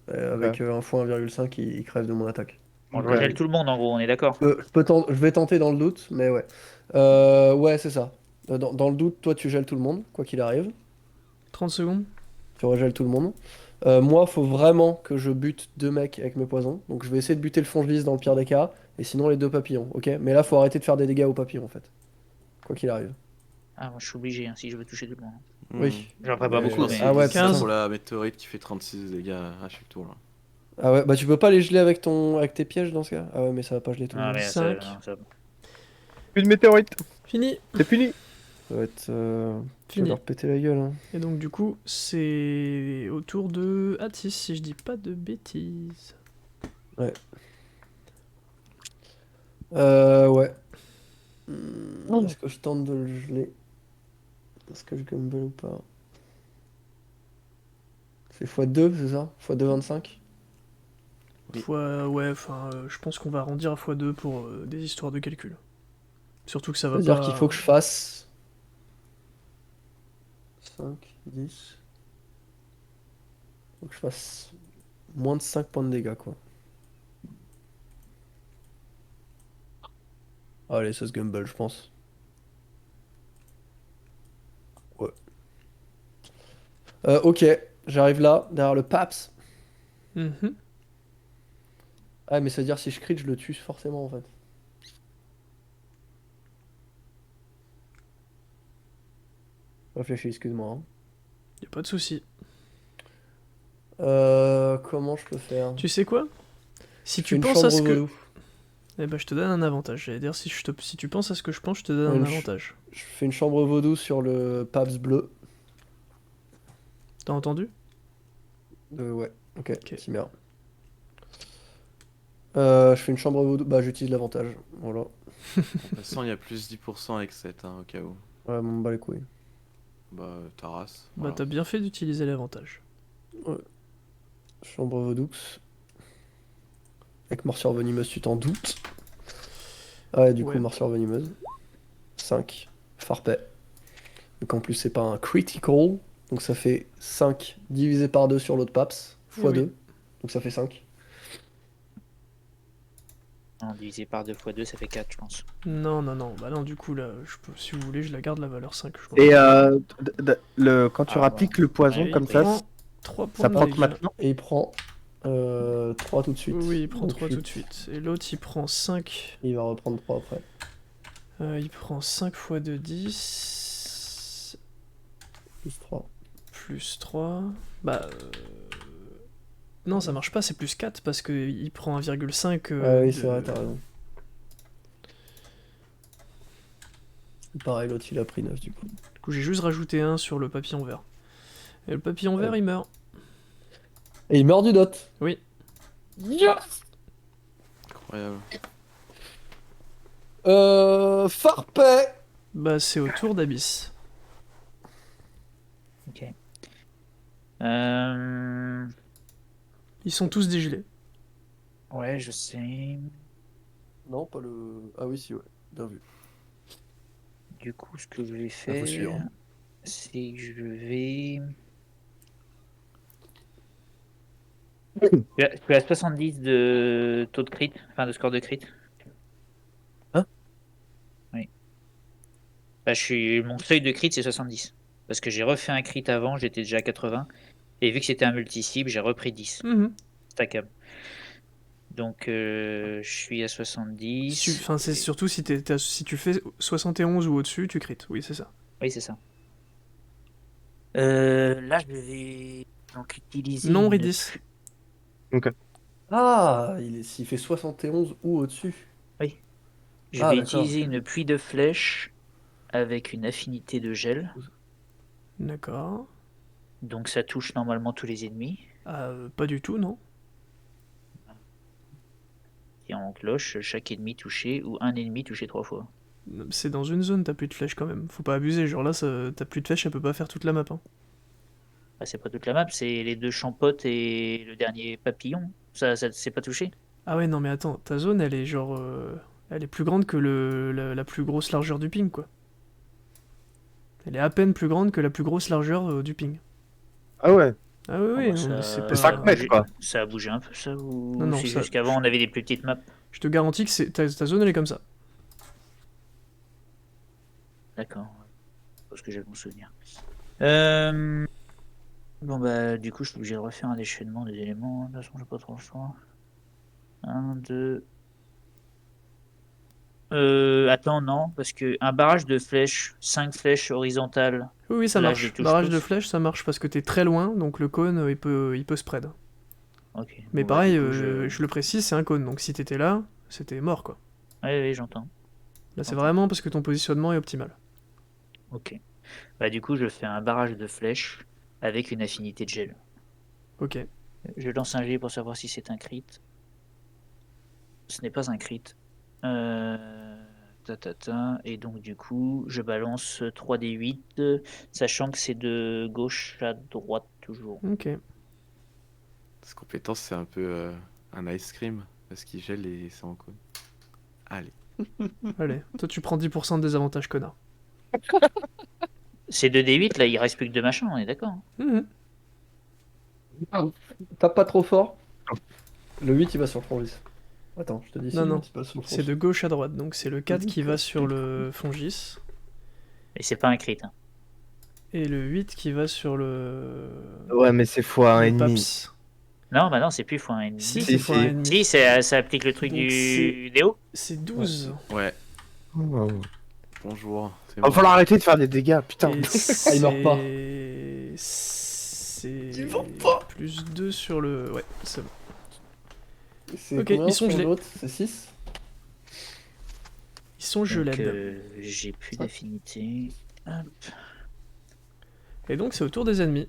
Avec un fois 1,5, il crève de mon attaque. On Ok. regèle tout le monde en gros, on est d'accord. Je vais tenter dans le doute, mais ouais. Ouais, c'est ça. Dans le doute, toi tu gèles tout le monde, quoi qu'il arrive. 30 secondes. Tu regèles tout le monde. Moi, faut vraiment que je bute 2 mecs avec mes poisons. Donc je vais essayer de buter le fongelis dans le pire des cas. Et sinon les 2 papillons, ok? Mais là, faut arrêter de faire des dégâts aux papillons en fait. Quoi qu'il arrive. Ah, moi je suis obligé hein, si je veux toucher tout le monde. Oui. J'en ferai pas Mais beaucoup, non, mais. c'est Ah ouais, 15 putain. pour la météorite qui fait 36 dégâts à chaque tour là. Ah ouais, bah tu peux pas les geler avec tes pièges dans ce cas? Ah ouais, mais ça va pas geler tout le Ah, monde. mais ça, 5. non, ça- Plus de météorite. Fini. C'est puni. Ça va être. Je vais Fini. leur péter la gueule. Hein. Et donc du coup, c'est au tour de Atis, si je dis pas de bêtises. Ouais. Est-ce que je tente de le geler? Est-ce que je gamble ou pas? C'est x2, c'est ça? x2 25? Ouais, enfin, je pense qu'on va arrondir à x2 pour des histoires de calcul. Surtout que ça va C'est-à-dire pas... qu'il faut que je fasse 5, 10. Faut que je fasse moins de 5 points de dégâts, quoi. Allez, ça se gamble, je pense. Ouais. Ok, j'arrive là, derrière le Paps. Mhm. Ah, mais ça veut dire si je crit, je le tue forcément, en fait. Réfléchis, excuse-moi. Hein. Y a pas de souci. Comment je peux faire? Tu sais quoi? Si Je fais tu une penses à chambre ce que... vaudou. Eh ben, je te donne un avantage. J'allais dire, si tu penses à ce que je pense, je te donne un Une avantage. Je fais une chambre vaudou sur le Paps bleu. T'as entendu? Ouais, ok, Ok. Chimère. Je fais une chambre vaudou. Bah, j'utilise l'avantage. Voilà. De toute façon, il y a plus 10% avec 7 hein, au cas où. Ouais, m'en bat les couilles. Bah, ta race. Bah, Voilà. t'as bien fait d'utiliser l'avantage. Chambre vaudou. Avec morsure venimeuse, tu t'en doutes. Ah ouais, du Ouais. coup, morsure venimeuse. 5. Farpet. Donc en plus, c'est pas un critical. Donc ça fait 5 divisé par 2 sur l'autre Paps. x Oui, 2. oui. Donc ça fait 5. Non, divisé par 2 x 2, ça fait 4, je pense. Non, bah non, du coup, là, si vous voulez, je la garde la valeur 5. Je pense. Et quand tu Ah, rappliques le poison Allez, comme il ça, prend 3 points ça de prend que dégâts. maintenant. Et il prend 3 tout de suite. Oui, il prend Donc 3 tout de 8. suite. Et l'autre, il prend 5. Il va reprendre 3 après. Il prend 5 x 2, 10. Plus 3. Plus 3. Bah. Non, ça marche pas, c'est plus 4 parce qu'il prend 1,5. Ah oui, c'est vrai, t'as raison. Pareil, l'autre il a pris 9 du coup. Du coup, j'ai juste rajouté 1 sur le papillon vert. Et le papillon vert, Ouais. il meurt. Et il meurt du dot. Oui. Incroyable. Farpet. Bah, c'est au tour d'Abyss. Ok. Ils sont tous dégelés. Ouais, je sais. Non, pas le. Ah oui, si, ouais. Bien vu. Du coup, ce que je vais Ah, faut suivre. faire, c'est que je vais. Je suis à 70 de taux de crit, enfin de score de crit. Hein? Oui. Bah, mon seuil de crit, c'est 70. Parce que j'ai refait un crit avant, j'étais déjà à 80. Et vu que c'était un multi-cible, j'ai repris 10. Mhm. Stackable. Donc, je suis à 70. Enfin, c'est surtout si tu fais 71 ou au-dessus, tu crites. Oui, c'est ça. Oui, c'est ça. Là, je vais donc utiliser. Non, une- Ridis. Ah, s'il fait 71 ou au-dessus. Oui. Je Ah, vais d'accord. utiliser une pluie de flèches avec une affinité de gel. D'accord. Donc, ça touche normalement tous les ennemis. Pas du tout, non. Et en cloche, chaque ennemi touché ou un ennemi touché 3 fois. C'est dans une zone, t'as plus de flèches quand même. Faut pas abuser, genre là, t'as plus de flèches, elle peut pas faire toute la map. Hein. Ah, c'est pas toute la map, c'est les deux champotes et le dernier papillon. Ça c'est pas touché. Ah ouais, non, mais attends, ta zone, elle est genre. Elle est plus grande que la plus grosse largeur du ping, quoi. Elle est à peine plus grande que la plus grosse largeur du ping. Ah ouais. Ah oui, Ah oui, bah, non, mais ça, c'est C'est 5 pas. mètres, quoi. Ça a bougé un peu, ça ou Non, c'est ça- juste qu'avant on avait des plus petites maps. Je te garantis que ta zone, elle est comme ça. D'accord. parce que j'ai mon souvenir. Bon bah du coup je suis obligé de refaire un déchaînement des éléments. De toute façon j'ai pas trop le choix. 1, 2. Attends non, parce que un barrage de flèches, 5 flèches horizontales. Oui, ça Là, je les marche. touche Barrage de tous. flèches, ça marche parce que t'es très loin, donc le cône, il peut spread. Ok. Mais Bon, bah, pareil, du coup, je le précise, c'est un cône, donc si t'étais là, c'était mort, quoi. Ouais, j'entends. Là, c'est Ok. vraiment parce que ton positionnement est optimal. Ok. Bah du coup je fais un barrage de flèches avec une affinité de gel. Ok. Je lance un jet pour savoir si c'est un crit. Ce n'est pas un crit. Et donc du coup, je balance 3d8, sachant que c'est de gauche à droite toujours. Ok. Cette compétence, c'est un peu un ice cream, parce qu'il gèle et c'est en cône. Allez. Allez, toi tu prends 10% de désavantage, connard. C'est 2d8, là, il reste plus que 2 machins, on est d'accord. Mhm. Tape pas trop fort. Le 8 il va sur le Frangis. Attends, je te dis si Non, le non. 8 il va sur le C'est de Frangis. gauche à droite, donc c'est le 4 qui va D'accord, sur le Fongis, Et c'est pas un crit. Hein. et le 8 qui va sur Ouais, mais c'est fois le 1,5. Paps. Non, bah non, c'est plus x1,5. Si, Si, c'est si. x1,5. Si, ça applique le truc Donc du Déo. C'est 12. Ouais, Oh. bonjour. C'est Va moi. falloir arrêter de faire des dégâts, putain. Et il meurt pas. C'est Il meurt pas. plus 2 sur le... Ouais, c'est bon. C'est Ok, combien ils sont sur gelés. l'autre? C'est 6? Ils sont Donc gelés. j'ai plus d'affinité. Hop, Et donc c'est au tour des ennemis.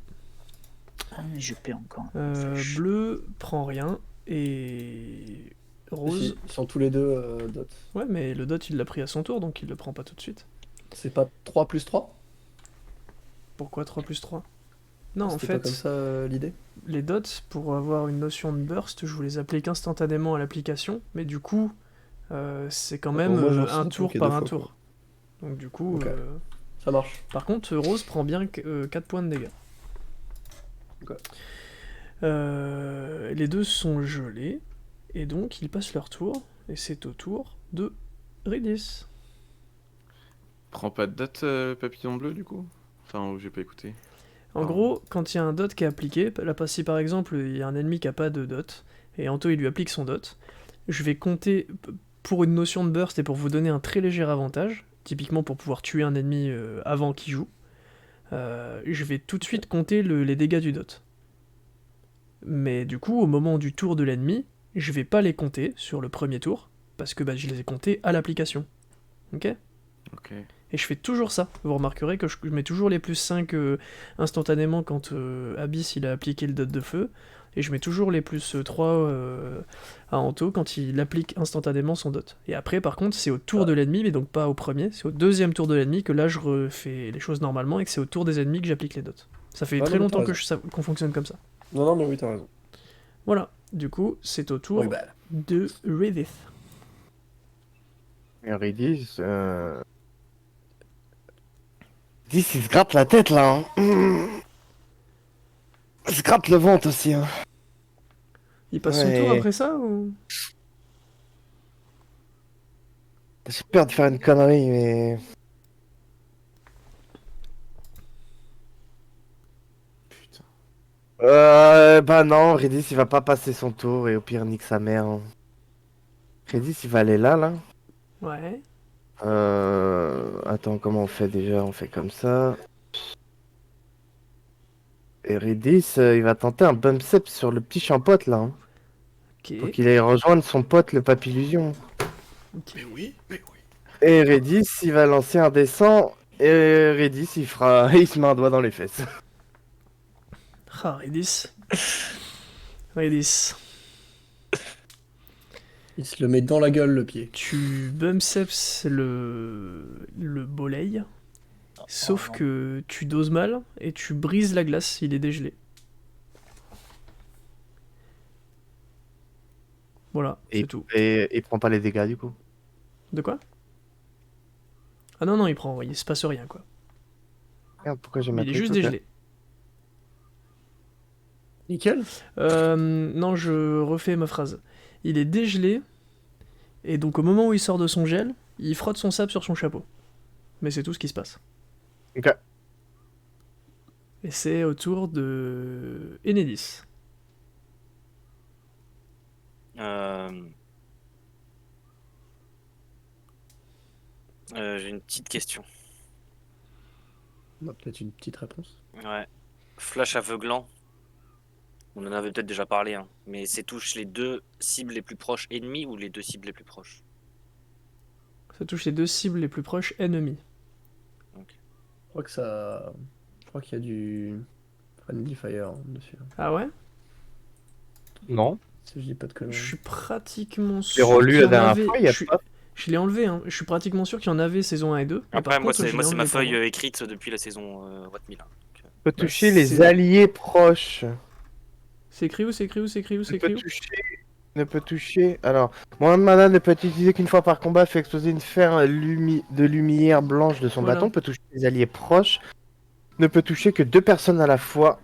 je perds encore. une flèche. Bleu prend rien, et... Rose... Si, ils sont tous les deux dot. Ouais, mais le dot il l'a pris à son tour, donc il le prend pas tout de suite. C'est pas 3 plus 3? Pourquoi 3 plus 3? Non, en C'était fait, pas comme ça l'idée? les dots, pour avoir une notion de burst, je vous les applique instantanément à l'application, mais du coup, c'est quand même D'accord, moi, j'en un sais tour appliqué par deux un fois, tour. Donc du coup, Ok. Ça marche. par contre, Rose prend bien 4 points de dégâts. Ok. Les deux sont gelés, et donc ils passent leur tour, et c'est au tour de Ridis. Prends pas de date, papillon bleu, du coup? Enfin, j'ai pas écouté. En Ah. gros, quand il y a un dot qui est appliqué, là, si par exemple il y a un ennemi qui a pas de dot, et Anto il lui applique son dot, je vais compter, pour une notion de burst et pour vous donner un très léger avantage, typiquement pour pouvoir tuer un ennemi avant qu'il joue, je vais tout de suite compter les dégâts du dot. Mais du coup, au moment du tour de l'ennemi, je vais pas les compter sur le premier tour, parce que je les ai comptés à l'application. Ok ? Ok. Et je fais toujours ça. Vous remarquerez que je mets toujours les plus 5 instantanément quand Abyss il a appliqué le dot de feu. Et je mets toujours les plus 3 à Anto quand il applique instantanément son dot. Et après, par contre, c'est au tour de l'ennemi, mais donc pas au premier. C'est au deuxième tour de l'ennemi que là je refais les choses normalement et que c'est au tour des ennemis que j'applique les dots. Ça fait Ah, très non, mais t'as longtemps raison. qu'on fonctionne comme ça. Non, non, mais oui, t'as raison. Voilà. Du coup, c'est au tour Oui, bah. de Redith. Ridis, il se gratte la tête là. Hein. Il se gratte le ventre aussi. Hein. Il passe son Ouais. tour après ça ou... J'ai peur de faire une connerie, mais. Putain. Bah non, Ridis il va pas passer son tour et au pire nique sa mère. Hein. Ridis il va aller là. Ouais. Attends, comment on fait déjà? On fait comme ça. Et Ridis, il va tenter un bump step sur le petit champote là. Hein, Ok. pour qu'il aille rejoindre son pote le papillusion. Ok. Mais oui. Et Redis, il va lancer un descend. Et Redis, il se met un doigt dans les fesses. Ah, Redis. Redis. Il se le met dans la gueule, le pied. Tu bumseps le boleil, sauf non. que tu doses mal et tu brises la glace, il est dégelé. Voilà, Et, c'est tout. et il prend pas les dégâts du coup. De quoi? Ah non, non, il se passe rien quoi. Merde, pourquoi j'ai Il ma est truc, juste ok. dégelé. Nickel. Non, je refais ma phrase. Il est dégelé, et donc au moment où il sort de son gel, il frotte son sable sur son chapeau. Mais c'est tout ce qui se passe. Ok. Et c'est au tour de Enedis. J'ai une petite question. On a peut-être une petite réponse. Ouais. Flash aveuglant. On en avait peut-être déjà parlé, hein. Mais c'est touche les deux cibles les plus proches ennemies ou les deux cibles les plus proches? Ça touche les 2 cibles les plus proches ennemies. Je crois que ça. Je crois qu'il y a du. Friendly Fire dessus. Ah ouais? Non. Si je dis pas de Je conneries. suis pratiquement J'ai sûr relu qu'il y la en dernière avait. fois, il y a Je suis- pas. Je l'ai enlevé, hein. Je suis pratiquement sûr qu'il y en avait saison 1 et 2. Mais Après, par moi, contre, je c'est l'ai ma enlevé pour feuille moi. écrite depuis la saison What Peut Bah, toucher les c'est- alliés proches. C'est écrit où? C'est écrit où? C'est écrit où? C'est écrit où? Ne peut toucher. Alors, moins de mana ne peut être utilisé qu'une fois par combat. Fait exploser une sphère de lumière blanche de son Voilà. bâton. Peut toucher les alliés proches. Ne peut toucher que 2 personnes à la fois.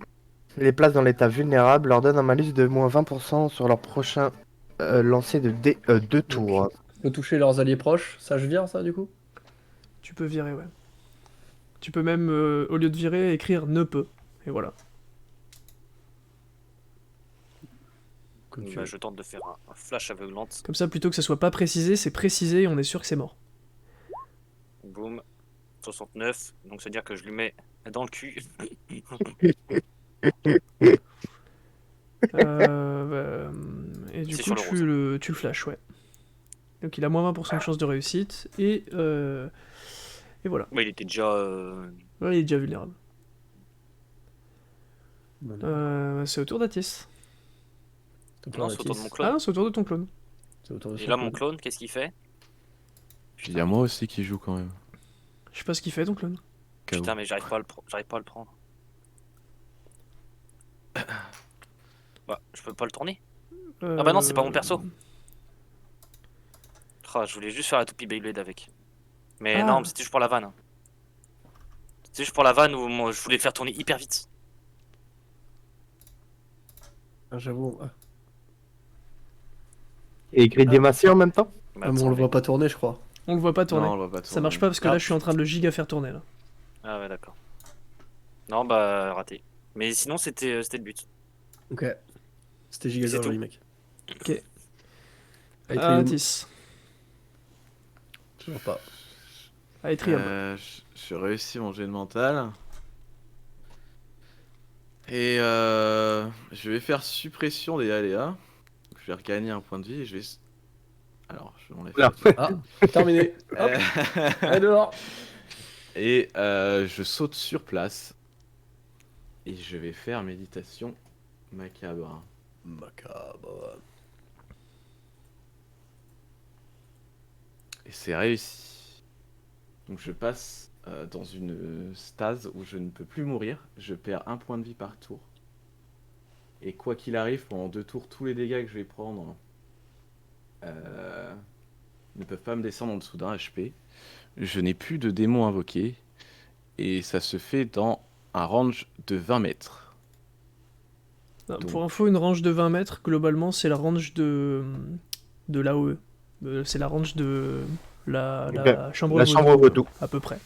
Les place dans l'état vulnérable. Leur donne un malus de moins 20% sur leur prochain lancer de 2 tours. Je peux toucher leurs alliés proches. Ça, je vire ça du coup? Tu peux virer, ouais. Tu peux même, au lieu de virer, écrire ne peut. Et voilà. Comme tu Bah, veux. je tente de faire un flash aveuglante. Comme ça, plutôt que ça soit pas précisé, c'est précisé et on est sûr que c'est mort. Boum. 69. Donc, c'est-à-dire que je lui mets dans le cul. Et du C'est coup, sur le tu le flashes, ouais. Donc il a moins 20% de chance de réussite, et voilà. Ouais, il était déjà. Ouais, il est déjà vulnérable. Bon, C'est au tour d'Atis. top Non, là, c'est autour de mon Atis. Ah clone. non, c'est au tour de ton clone. C'est autour de Et son là, mon clone. clone, qu'est-ce qu'il fait? Puis il y a moi aussi qui joue quand même. Je sais pas ce qu'il fait ton clone. KO. Putain, mais j'arrive pas à le prendre. Bah, je peux pas le tourner. Ah bah non, c'est pas mon perso. Ah, je voulais juste faire la toupie Beyblade avec. Mais Ah. non, mais c'était juste pour la vanne, hein. C'était juste pour la vanne où moi, je voulais le faire tourner hyper vite. Ah, j'avoue. Ah, Et écrit Demacia en même temps. Bah, mais on attends, le voit pas tourner, je crois. On le voit pas tourner. Non, on le voit pas Ça marche pas parce que Ah. là je suis en train de le giga faire tourner là. Ah ouais, d'accord. Non, bah, raté. Mais sinon, c'était le but. Ok. C'était giga C'est joli, tout. mec. Ok. Aetrium. Atis. Toujours pas. Aetrium. Je réussis mon jet de mental. Et je vais faire suppression des aléas. Je vais regagner un point de vie et je vais. Alors, je m'enlève. Là. Ah, terminé. Hop, allez dehors. Et je saute sur place. Et je vais faire méditation macabre. Macabre. Et c'est réussi. Donc je passe dans une stase où je ne peux plus mourir. Je perds un point de vie par tour. Et quoi qu'il arrive, pendant 2 tours, tous les dégâts que je vais prendre ne peuvent pas me descendre en dessous d'un HP. Je n'ai plus de démons invoqués. Et ça se fait dans un range de 20 mètres. Non, donc- Pour info, une range de 20 mètres, globalement, c'est la range de l'AOE. C'est la range de la chambre La chambre vaudou. à peu près.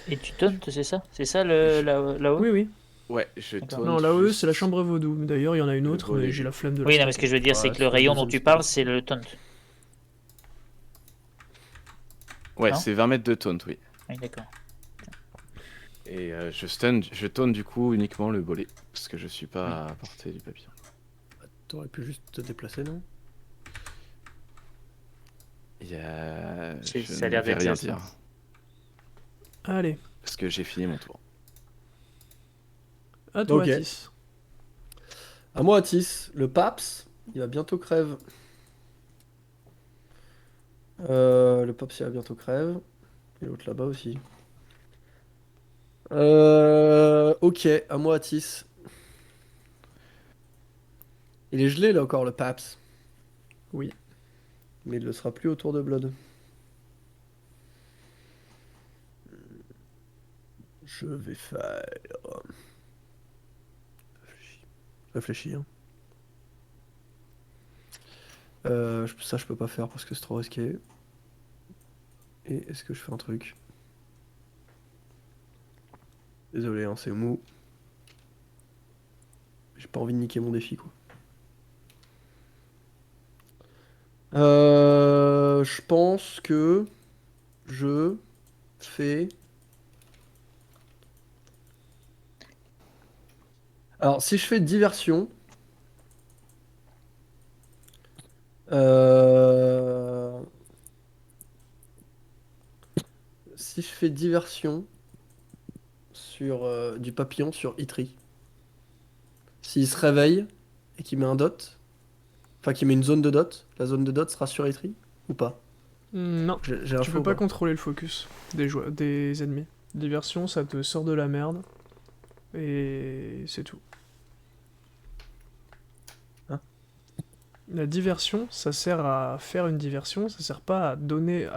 Et tu tauntes, c'est ça? C'est ça là-haut? Oui, oui. Ouais, je D'accord. taunte Non, l'AOE, juste- c'est la chambre vaudou. D'ailleurs, il y en a une Le autre, volet. mais j'ai la flemme de la Oui, non, faire. mais ce que je veux dire, c'est Ouais, que le c'est rayon le dont deuxième tu parles, stade. c'est le taunt. Ouais, Non c'est 20 mètres de taunt, oui. Oui, d'accord. Et je taunte du coup uniquement le bolet. Parce que je suis pas à portée du papillon. T'aurais pu juste te déplacer, non? Il y a... C'est- Je ça a l'air ne vais d'être rien ça. dire. Allez, Parce que j'ai fini mon tour. à toi, Ok. Atis. À moi, Atis. Le Paps, il va bientôt crève. Le Paps, il va bientôt crève. Et l'autre là-bas aussi. Ok, à moi, Atis. Il est gelé là encore, le Paps. Oui. Mais il ne le sera plus autour de Blood. Je vais faire. Réfléchis. Hein. Ça, je peux pas faire parce que c'est trop risqué. Et est-ce que je fais un truc? Désolé, hein, c'est mou. J'ai pas envie de niquer mon défi, quoi. Je pense que je fais... Alors, si je fais diversion... euh, Si je fais diversion sur du papillon sur Itri, s'il se réveille et qu'il met un dot, enfin qu'il met une zone de dot, la zone de dot sera sur Itri ou pas? Non, J'ai tu info peux ou pas pas? contrôler le focus des ennemis. Diversion, ça te sort de la merde. Et c'est tout. Hein? La diversion, ça sert à faire une diversion, ça sert pas à donner...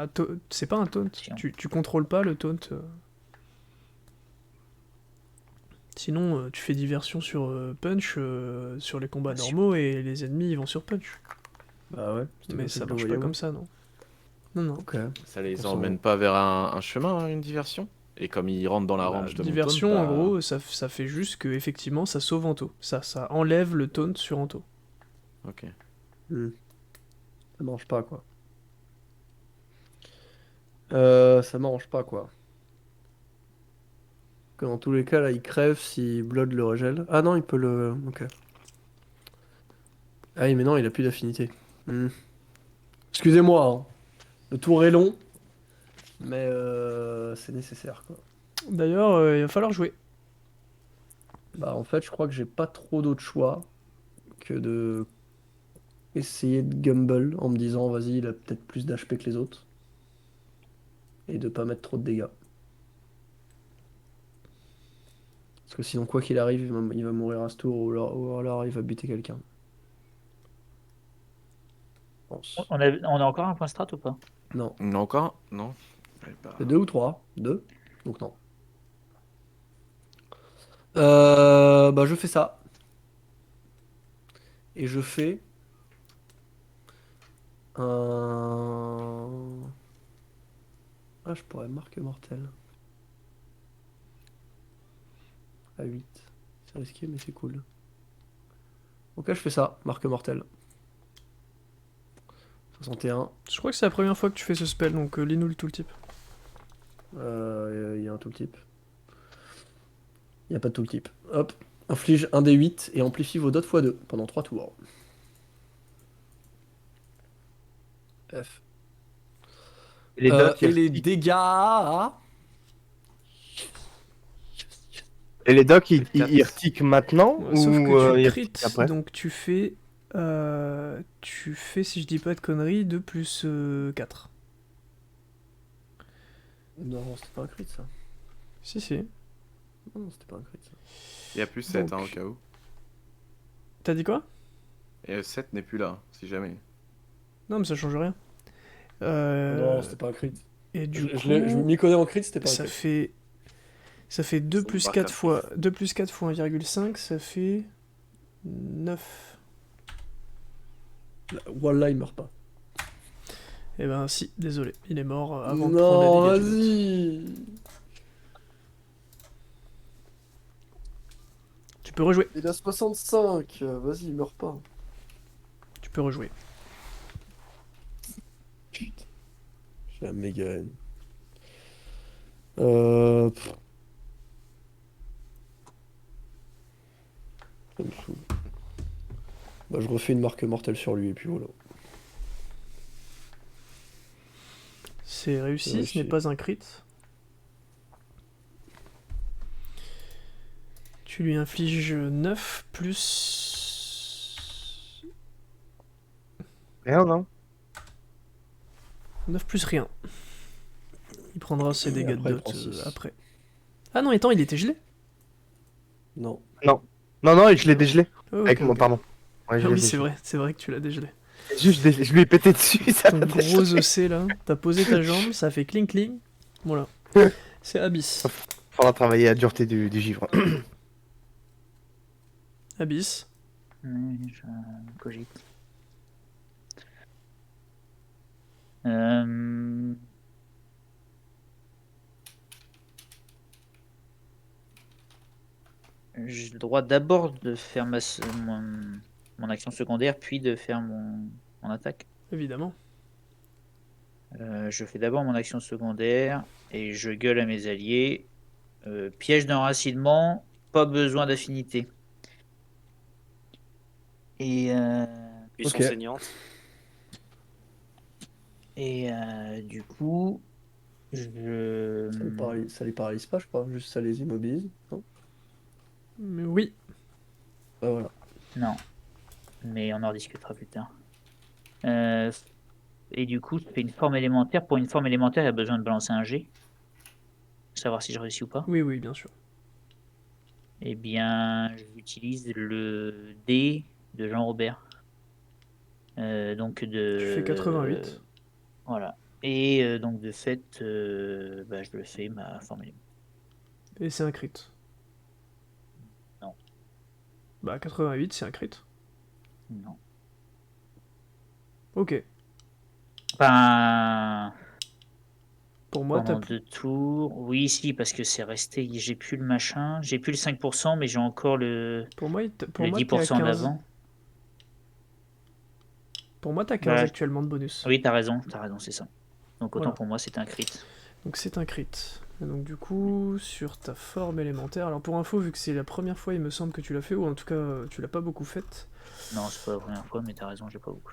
C'est pas un taunt, Tiens. tu contrôles pas le taunt. Sinon, tu fais diversion sur Punch, sur les combats Ah, si. normaux, et les ennemis ils vont sur Punch. Bah ouais, c'était Mais comme ça ça que je le marche voyais, pas moi. comme ça, non. Non, non. Ok. Ça les On s'en- emmène pas vers un chemin, hein, une diversion? Et comme ils rentrent dans la Bah, range de mon diversion, taunt, en bah, gros, ça fait juste que effectivement ça sauve Anto. Ça enlève le taunt sur Anto. Ok. Hmm. Ça marche pas, quoi. Ça m'arrange pas, quoi. Que dans tous les cas, là, il crève si Blood le régèle. Ah non, il peut le... Ok. Ah oui, mais non, il a plus d'affinité. Hmm. Excusez-moi, hein. Le tour est long, mais c'est nécessaire, quoi. D'ailleurs, il va falloir jouer. Bah en fait, je crois que j'ai pas trop d'autre choix que de essayer de gamble en me disant, vas-y, il a peut-être plus d'HP que les autres. Et de pas mettre trop de dégâts. Parce que sinon, quoi qu'il arrive, il va mourir à ce tour ou alors il va buter quelqu'un. Je pense. On a encore un point strat ou pas? Non. Non, encore? Non. Eh bah, C'est deux ou trois? Deux. Donc non. Bah je fais ça. Et je fais un... Ah, je pourrais marque mortel. À 8. C'est risqué, mais c'est cool. Ok, je fais ça. Marque mortel. 61. Je crois que c'est la première fois que tu fais ce spell, donc lis-nous le tooltip. Il y a un tooltip. Il n'y a pas de tooltip. Hop. Inflige un des 8 et amplifie vos dots x2 pendant 3 tours. F. Et les dots, Et les dégâts... Et les docs, ils Quatre. retiquent maintenant Ouais, sauf ou que tu ils crit, retiquent après? donc tu fais, si je dis pas de conneries, 2 plus 4. Non, c'était pas un crit ça. Si, si. Non, c'était pas un crit ça. il y a plus 7 Donc- hein, au cas où. T'as dit quoi? Et 7 n'est plus là, si jamais. Non, mais ça change rien. Non, c'était pas un crit. Et du Je coup, m'y connais en crit, c'était pas un ça crit. fait 2 C'est plus pas 4 grave. fois 2 plus 4 fois 1,5, ça fait 9. Wallah, il meurt pas. Eh ben si, désolé, il est mort avant de prendre Non, les dégâts du vas-y. Tu peux rejouer. Il a 65. Vas-y, il meurt pas. Tu peux rejouer. Putain. J'ai la méga haine. Pff. Ça me saoule. Bah, je refais une marque mortelle sur lui et puis voilà. C'est réussi, ce Réussi. n'est pas un crit. Tu lui infliges 9 plus... Rien, non? 9 plus rien. Il prendra ses dégâts après, de il prend dot 6. après. Ah non, attends, il était gelé. Non. Non, je l'ai dégelé. Oh, ok, Avec moi, ok. pardon. Ouais, je Ah l'ai oui, dégelé. c'est vrai que tu l'as dégelé. Juste, je lui ai pété dessus, ça Ton m'a gros dégelé. OC là, t'as posé ta jambe, ça fait cling cling. Voilà. C'est Abyss. Faudra travailler à dureté du givre. Abyss. Je cogite. j'ai le droit d'abord de faire mon action secondaire, puis de faire mon attaque. Évidemment. Je fais d'abord mon action secondaire et je gueule à mes alliés. Piège d'enracinement, pas besoin d'affinité. Et, Puissance Ok. saignante. du coup, je. Ça les paralyse pas, je crois. Juste ça les immobilise. Non. Mais oui. Bah voilà. Non, mais on en discutera plus tard. Et du coup, je fais une forme élémentaire. Pour une forme élémentaire, il y a besoin de balancer un G. Savoir si je réussis ou pas. Oui, oui, bien sûr. Eh bien, j'utilise le D de Jean-Robert. Donc de. Tu fais 88. Voilà. Et donc de fait, bah, je le fais ma forme élémentaire. Et c'est un crit. Non. Bah 88, c'est un crit. Non. Ok. Enfin, Pour moi, pendant 2 tours. Oui, si, parce que c'est resté. J'ai plus le machin. J'ai plus le 5%, mais j'ai encore le pour moi, le t'es à 10% 15. d'avant. Pour moi, t'as 15 Bah, actuellement de bonus. oui, t'as raison, c'est ça. Donc autant Voilà. pour moi, c'était un crit. Donc c'est un crit. Et donc du coup, sur ta forme élémentaire, alors pour info, vu que c'est la première fois, il me semble que tu l'as fait, ou en tout cas, tu l'as pas beaucoup faite. Non, c'est pas la première fois, mais t'as raison, j'ai pas beaucoup.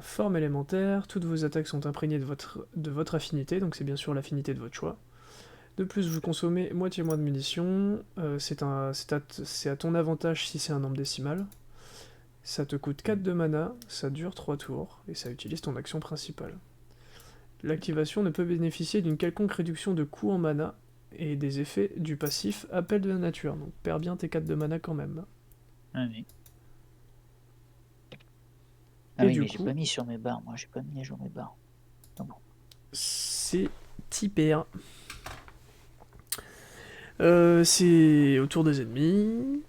Forme élémentaire, toutes vos attaques sont imprégnées de votre affinité, donc c'est bien sûr l'affinité de votre choix. De plus, vous consommez moitié moins de munitions, c'est à ton avantage si c'est un nombre décimal. Ça te coûte 4 de mana, ça dure 3 tours, et ça utilise ton action principale. L'activation ne peut bénéficier d'une quelconque réduction de coût en mana, et des effets du passif appel de la nature, donc perds bien tes 4 de mana quand même. Ah oui. Ah Et oui, du mais j'ai coup, pas mis sur mes barres, moi j'ai pas mis à jour mes barres. c'est hyper. C'est au tour des ennemis.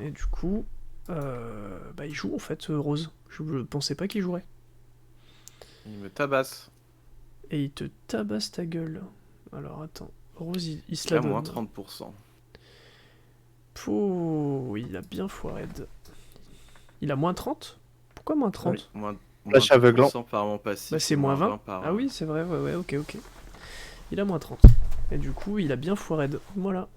Et du coup, bah il joue en fait, Rose. Je pensais pas qu'il jouerait. Il me tabasse. Et il te tabasse ta gueule. Alors attends, Rose il se Il la a moins donne. 30%. Oh, oui, il a bien foiré. Il a moins 30 ? Pourquoi moins 30 Moins Flash aveuglant. 2% par mon passif. Bah c'est et moins 20. par... Ah oui, c'est vrai, ouais, ok. Il a moins 30. Et du coup, il a bien foiré. Voilà.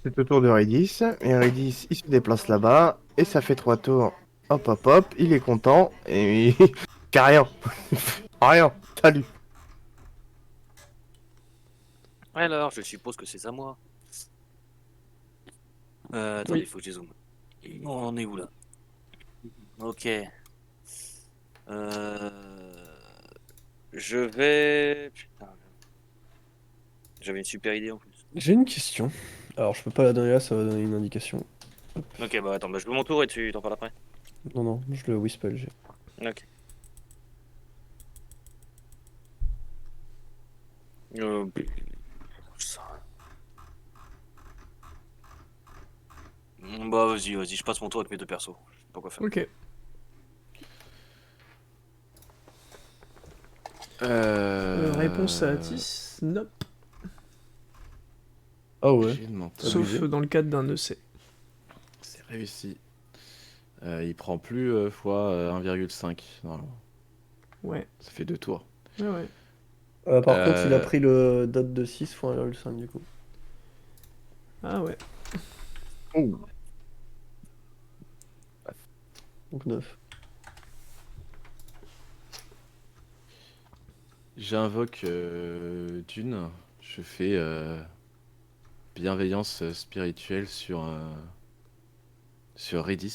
C'est au tour de Redis. Et Redis, il se déplace là-bas. Et ça fait 3 tours. Hop, hop, hop. Il est content. Et Qu'a rien. Rien. Salut. Alors, je suppose que c'est à moi. Attendez, Oui. il faut que je zoome. On en est où là? Ok. Je vais. Putain. J'avais une super idée en plus. J'ai une question. Alors, je peux pas la donner là, ça va donner une indication. Ok, bah attends, bah, je veux mon tour et tu t'en parles après. Non, non, je le Wispel, j'ai. Ok. Ça. Bah vas-y, je passe mon tour avec mes deux persos. Je sais pas quoi faire. Ok. Réponse à Atis, nope. Ah ouais. J'ai demandé. Sauf Abusé. dans le cadre d'un EC. C'est réussi. Il prend plus fois 1,5 normalement. Ouais. Ça fait 2 tours. Ouais. Par contre, il a Euh, pris le dot de 6 fois 1,5 du coup. Ah ouais. Oh. Donc 9. J'invoque Dune. Je fais bienveillance spirituelle sur Redis.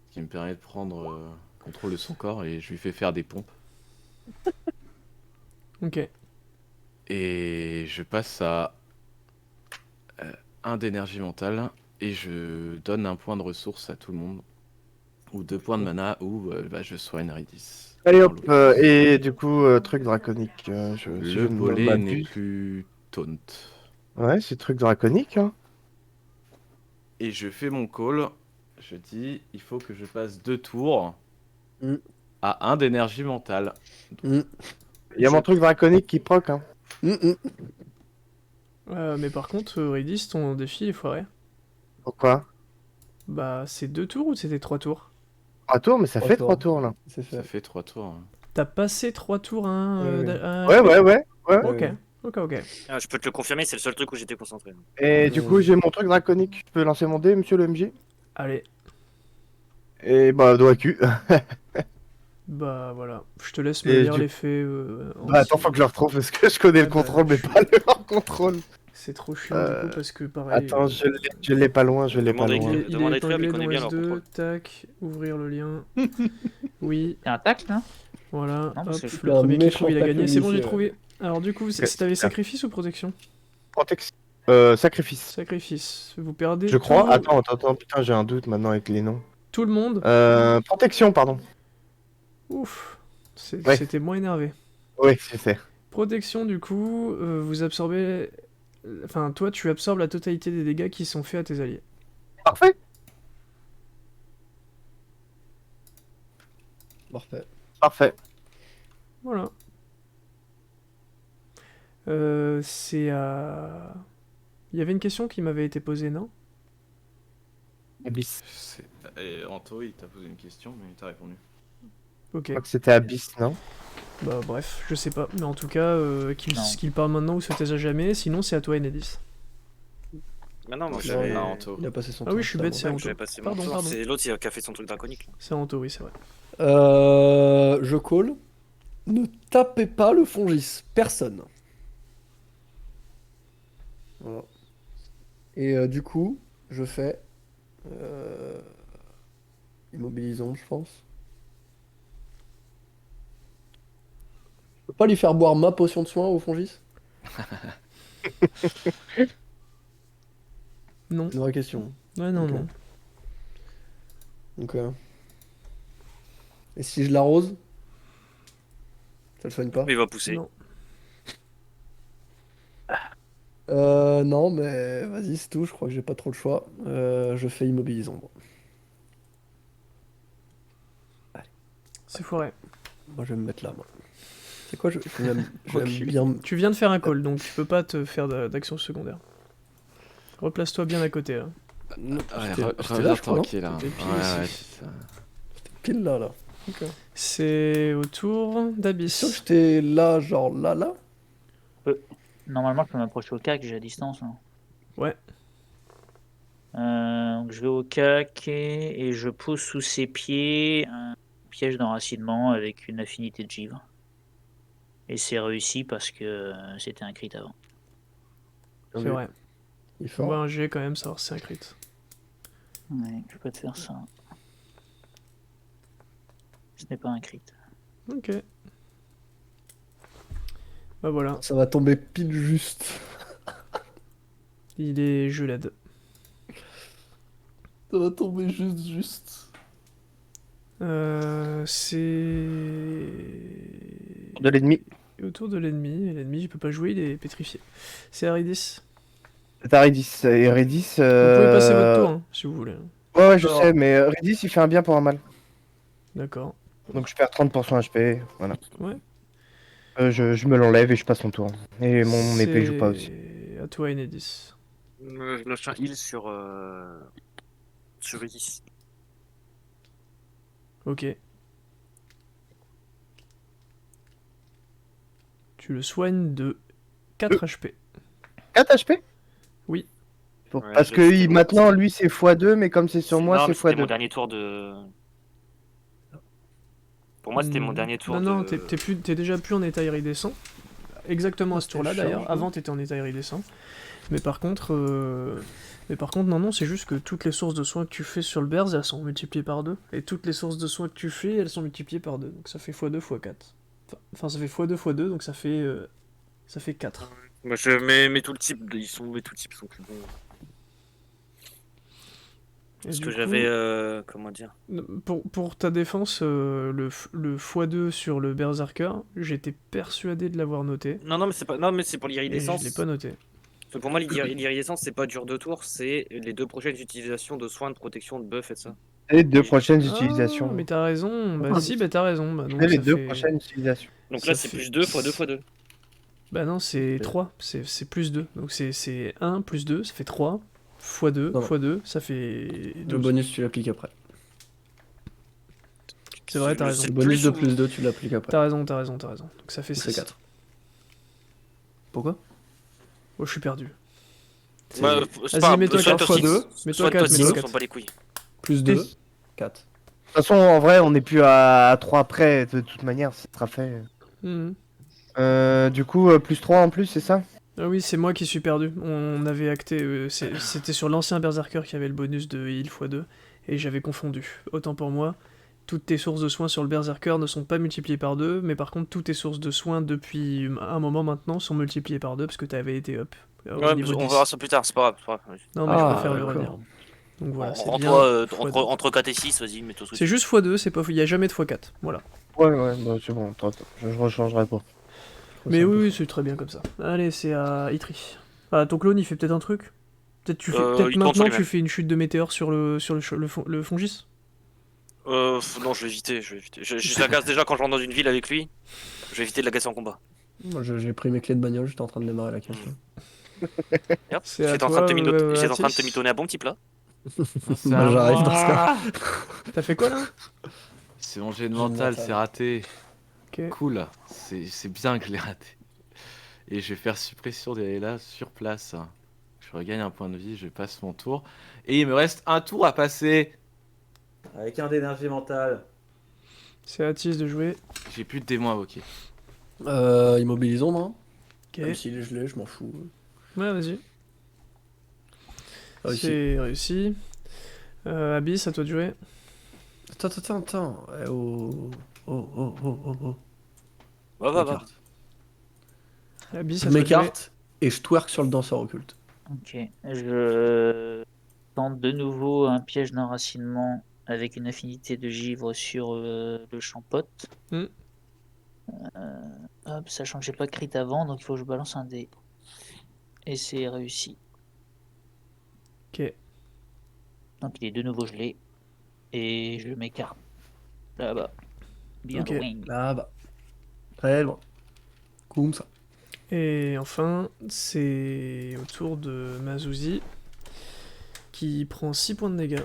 Ce qui me permet de prendre contrôle de son corps et je lui fais faire des pompes. Ok. Et je passe à 1 d'énergie mentale et je donne un point de ressource à tout le monde. Ou 2 points de mana ou bah, je soigne Redis. Allez Dans hop. l'eau. Et du coup, truc draconique. Si Le je ne bolet n'est m'abuse. plus taunt. Ouais, c'est truc draconique. Hein. Et je fais mon call. Je dis, il faut que je passe 2 tours Mm. à 1 d'énergie mentale. Mm. Il y a mon truc draconique qui proc, hein. Mm. Mais par contre, Redis, ton défi est foiré. Pourquoi? Bah, c'est 2 tours ou c'était 3 tours? 3 tours, mais ça Trois fait tours. 3 tours, là. C'est Ça fait. fait 3 tours. Hein. T'as passé 3 tours à un... Oui, oui. Ouais. Ok, Ouais. ok. Ah, je peux te le confirmer, c'est le seul truc où j'étais concentré. Et du coup, j'ai mon truc draconique. Je peux lancer mon dé, monsieur le MJ? Allez, Et bah, doigt cul. bah voilà. Je te laisse me Et lire du- l'effet. Bah, attends, faut que je le retrouve parce que je connais Ouais, le contrôle, bah, mais pas le hors-contrôle. C'est trop chiant du coup parce que pareil. Attends, je l'ai pas loin, je l'ai pas Demande loin. avec- Il demande est à Etrium, il épinglé connaît dans bien leur S2, contrôle. tac, ouvrir le lien. Oui, C'est un tacle, là voilà, Non, hop, parce que le un premier qui méchant trouve il a tacle gagné, c'est bon j'ai initié, trouvé. Alors du coup, Ok, t'avais super. sacrifice ou protection? Protection. Sacrifice. Sacrifice, vous perdez Je crois. tout, Attends, putain, j'ai un doute maintenant avec les noms. tout le monde. Protection, pardon. Ouf, Ouais. c'était moins énervé. Oui, c'est. Protection du coup, vous absorbez... Enfin toi tu absorbes la totalité des dégâts qui sont faits à tes alliés. Parfait. Parfait. Parfait. Voilà. C'est à... Il y avait une question qui m'avait été posée, non? Abyss. Et Anto, il t'a posé une question, mais il t'a répondu. Ok. Je crois que c'était Abyss, non? Bah bref, je sais pas. Mais en tout cas, Non. qu'il parle maintenant ou se taise à jamais, sinon c'est à toi Enedis. Mais non, moi Ouais, j'avais. c'est- Non, Anto. Il a passé son Ah tour. oui, je suis c'est à bête, moi. c'est Anto. j'avais passé mon Pardon, tour. pardon. C'est l'autre qui a fait son truc draconique. Là. C'est Anto, oui, c'est vrai. Je call. Ne tapez pas le fongis. Personne. Voilà. Et du coup, je fais... Immobilisons, je pense. Je peux pas lui faire boire ma potion de soin au fongis? Non. Une vraie question. Ouais, non, Ok. non. Donc, et si je l'arrose? Ça le soigne pas? Il va pousser. Non. Non, mais vas-y, c'est tout. Je crois que j'ai pas trop le choix. Je fais immobilisons. Moi. C'est foiré. Moi, je vais me mettre là, moi. C'est quoi, j'aime Ok. bien... Tu viens de faire un call, donc tu peux pas te faire d'action secondaire. Replace-toi bien à côté, là. Non, Ouais, j'étais reviens là, je crois, non? tranquille. Hein. T'étais pile Ouais, ici. ouais, c'est ça. Pile là, là. C'est au tour Sûr que d'Abyss. j'étais là, genre là, là? Normalement, je peux m'approcher au CAC, j'ai à distance. Là. Ouais. Donc je vais au CAC et je pose sous ses pieds un piège d'enracinement avec une affinité de givre. Et c'est réussi parce que c'était un crit avant. C'est vrai. Il est Faut fort. voir un jet quand même, savoir si c'est un crit. Ouais, je peux te faire ça. Ce n'est pas un crit. Ok. Bah voilà, Ça va tomber pile juste. il est jeu LED. Ça va tomber juste. C'est De l'ennemi. autour de l'ennemi, et l'ennemi il peut pas jouer, il est pétrifié. C'est Aridis. C'est Redis. Et Redis. Vous pouvez passer votre tour hein, si vous voulez. Ouais, je Alors. sais, mais Redis il fait un bien pour un mal. D'accord. Donc je perds 30% HP. Voilà. Ouais. Je me l'enlève et je passe mon tour. Et mon épée joue pas aussi. À toi Enedis. Je lâche un heal sur Redis. Ok. Tu le soignes de 4 HP. 4 HP? Oui. Pour- Ouais, Parce je que sais, moi, maintenant, c'est- lui, c'est x2, mais comme c'est sur moi, Non, c'est mais c'était mon x2. dernier tour de. Pour moi, c'était mon dernier tour Non, de. non, t'es déjà plus en état iridescent. Exactement à ce tour-là C'était d'ailleurs. chargé. Avant, t'étais en état iridescent. Mais par contre, non, c'est juste que toutes les sources de soins que tu fais sur le Bears, elles sont multipliées par 2. Et toutes les sources de soins que tu fais, elles sont multipliées par 2. Donc ça fait x2, x4. Enfin, ça fait x2, x2, donc ça fait 4. Moi, mes tooltips, mes tooltips sont plus bons. Et Parce du que coup, j'avais. Comment dire Pour ta défense, le x2 sur le Berserker, j'étais persuadé de l'avoir noté. Non, mais c'est pas. Non, mais c'est pour Et je l'iridescence. l'ai pas noté. Parce que pour moi, l'iridescence, c'est pas dur 2 tours, c'est les 2 prochaines utilisations de soins, de protection, de buff et de ça. Les deux prochaines Ah, utilisations. mais t'as raison. Bah si, bah t'as raison. Bah, donc Les ça deux fait... prochaines utilisations. Donc Ça là, c'est fait- plus 2 fois 2 fois 2. Bah non, c'est 3. C'est plus 2. Donc c'est 1 plus 2, ça fait 3. Fois 2, Non. fois 2, ça fait Le 12. bonus, tu l'appliques après. C'est vrai, t'as raison. Le bonus de plus 2, tu l'appliques après. T'as raison, t'as raison, t'as raison. Donc ça fait Donc 6. c'est 4. Pourquoi Oh, je suis perdu. Bah, Vas-y, mets-toi 4 fois 2. Mets-toi 4, six, mets-toi on 4. s'en bat les couilles. Plus 2, Six. 4. De toute façon, en vrai, on n'est plus à 3 près. De toute manière, ça sera fait. Mhm. Du coup, plus 3 en plus, c'est ça? Ah oui, c'est moi qui suis perdu. On avait acté, c'était sur l'ancien Berserker qui avait le bonus de heal x2, et j'avais confondu. Autant pour moi, toutes tes sources de soins sur le Berserker ne sont pas multipliées par 2, mais par contre, toutes tes sources de soins depuis un moment maintenant sont multipliées par 2, parce que t'avais été up. Au Ouais, niveau on 10. verra ça plus tard, c'est pas grave. c'est pas grave. Non, mais je préfère le redire. Donc voilà, c'est bien. Entre 4 et 6, vas-y, mets-toi ce que C'est juste x2, c'est pas... il y a jamais de x4, voilà. Ouais, bah, c'est bon. Attends, je rechangerai pas. Mais oui, c'est très bien comme ça. Allez, c'est à Itri. Ah, ton clone, il fait peut-être un truc. Peut-être il tourne sur maintenant lui-même. tu fais une chute de météore sur le Fongis. Non, je vais éviter. Je l'agace déjà quand je rentre dans une ville avec lui. Je vais éviter de l'agacer en combat. Moi, j'ai pris mes clés de bagnole, j'étais en train de démarrer la caisse. là. Yep. C'est à J'étais en train de te toi, j'étais en train de te Atis. mitonner un bon petit plat. Bah, j'arrive dans ce cas. T'as fait quoi là? C'est mon jet de Jet de mental, mental. c'est raté. Ok. Cool, c'est bien que je l'ai raté. Et je vais faire suppression des là sur place. Je regagne un point de vie, je passe mon tour. Et il me reste un tour à passer. Avec un d'énergie mentale. C'est à Atis de jouer. J'ai plus de démons invoqués. Immobilisons, non Ok. Même s'il est gelé, je m'en fous. Ouais, vas-y. Réussi. C'est réussi. Abyss, à toi de jouer. Attends. Oh. Va. M'écarte. Abyss, Je à toi de jouer. m'écarte et je twerk sur le danseur occulte. Ok, je tente de nouveau un piège d'enracinement avec une affinité de givre sur le champ pote. Hmm. Hop, sachant que j'ai pas crit avant, donc il faut que je balance un dé. Et c'est réussi. Ok. Donc il est de nouveau gelé. Et je m'écarte. Là-bas. Bien Ok. loin. Là-bas. Très loin. Comme ça. Et enfin, c'est au tour de Mazouzi qui prend 6 points de dégâts.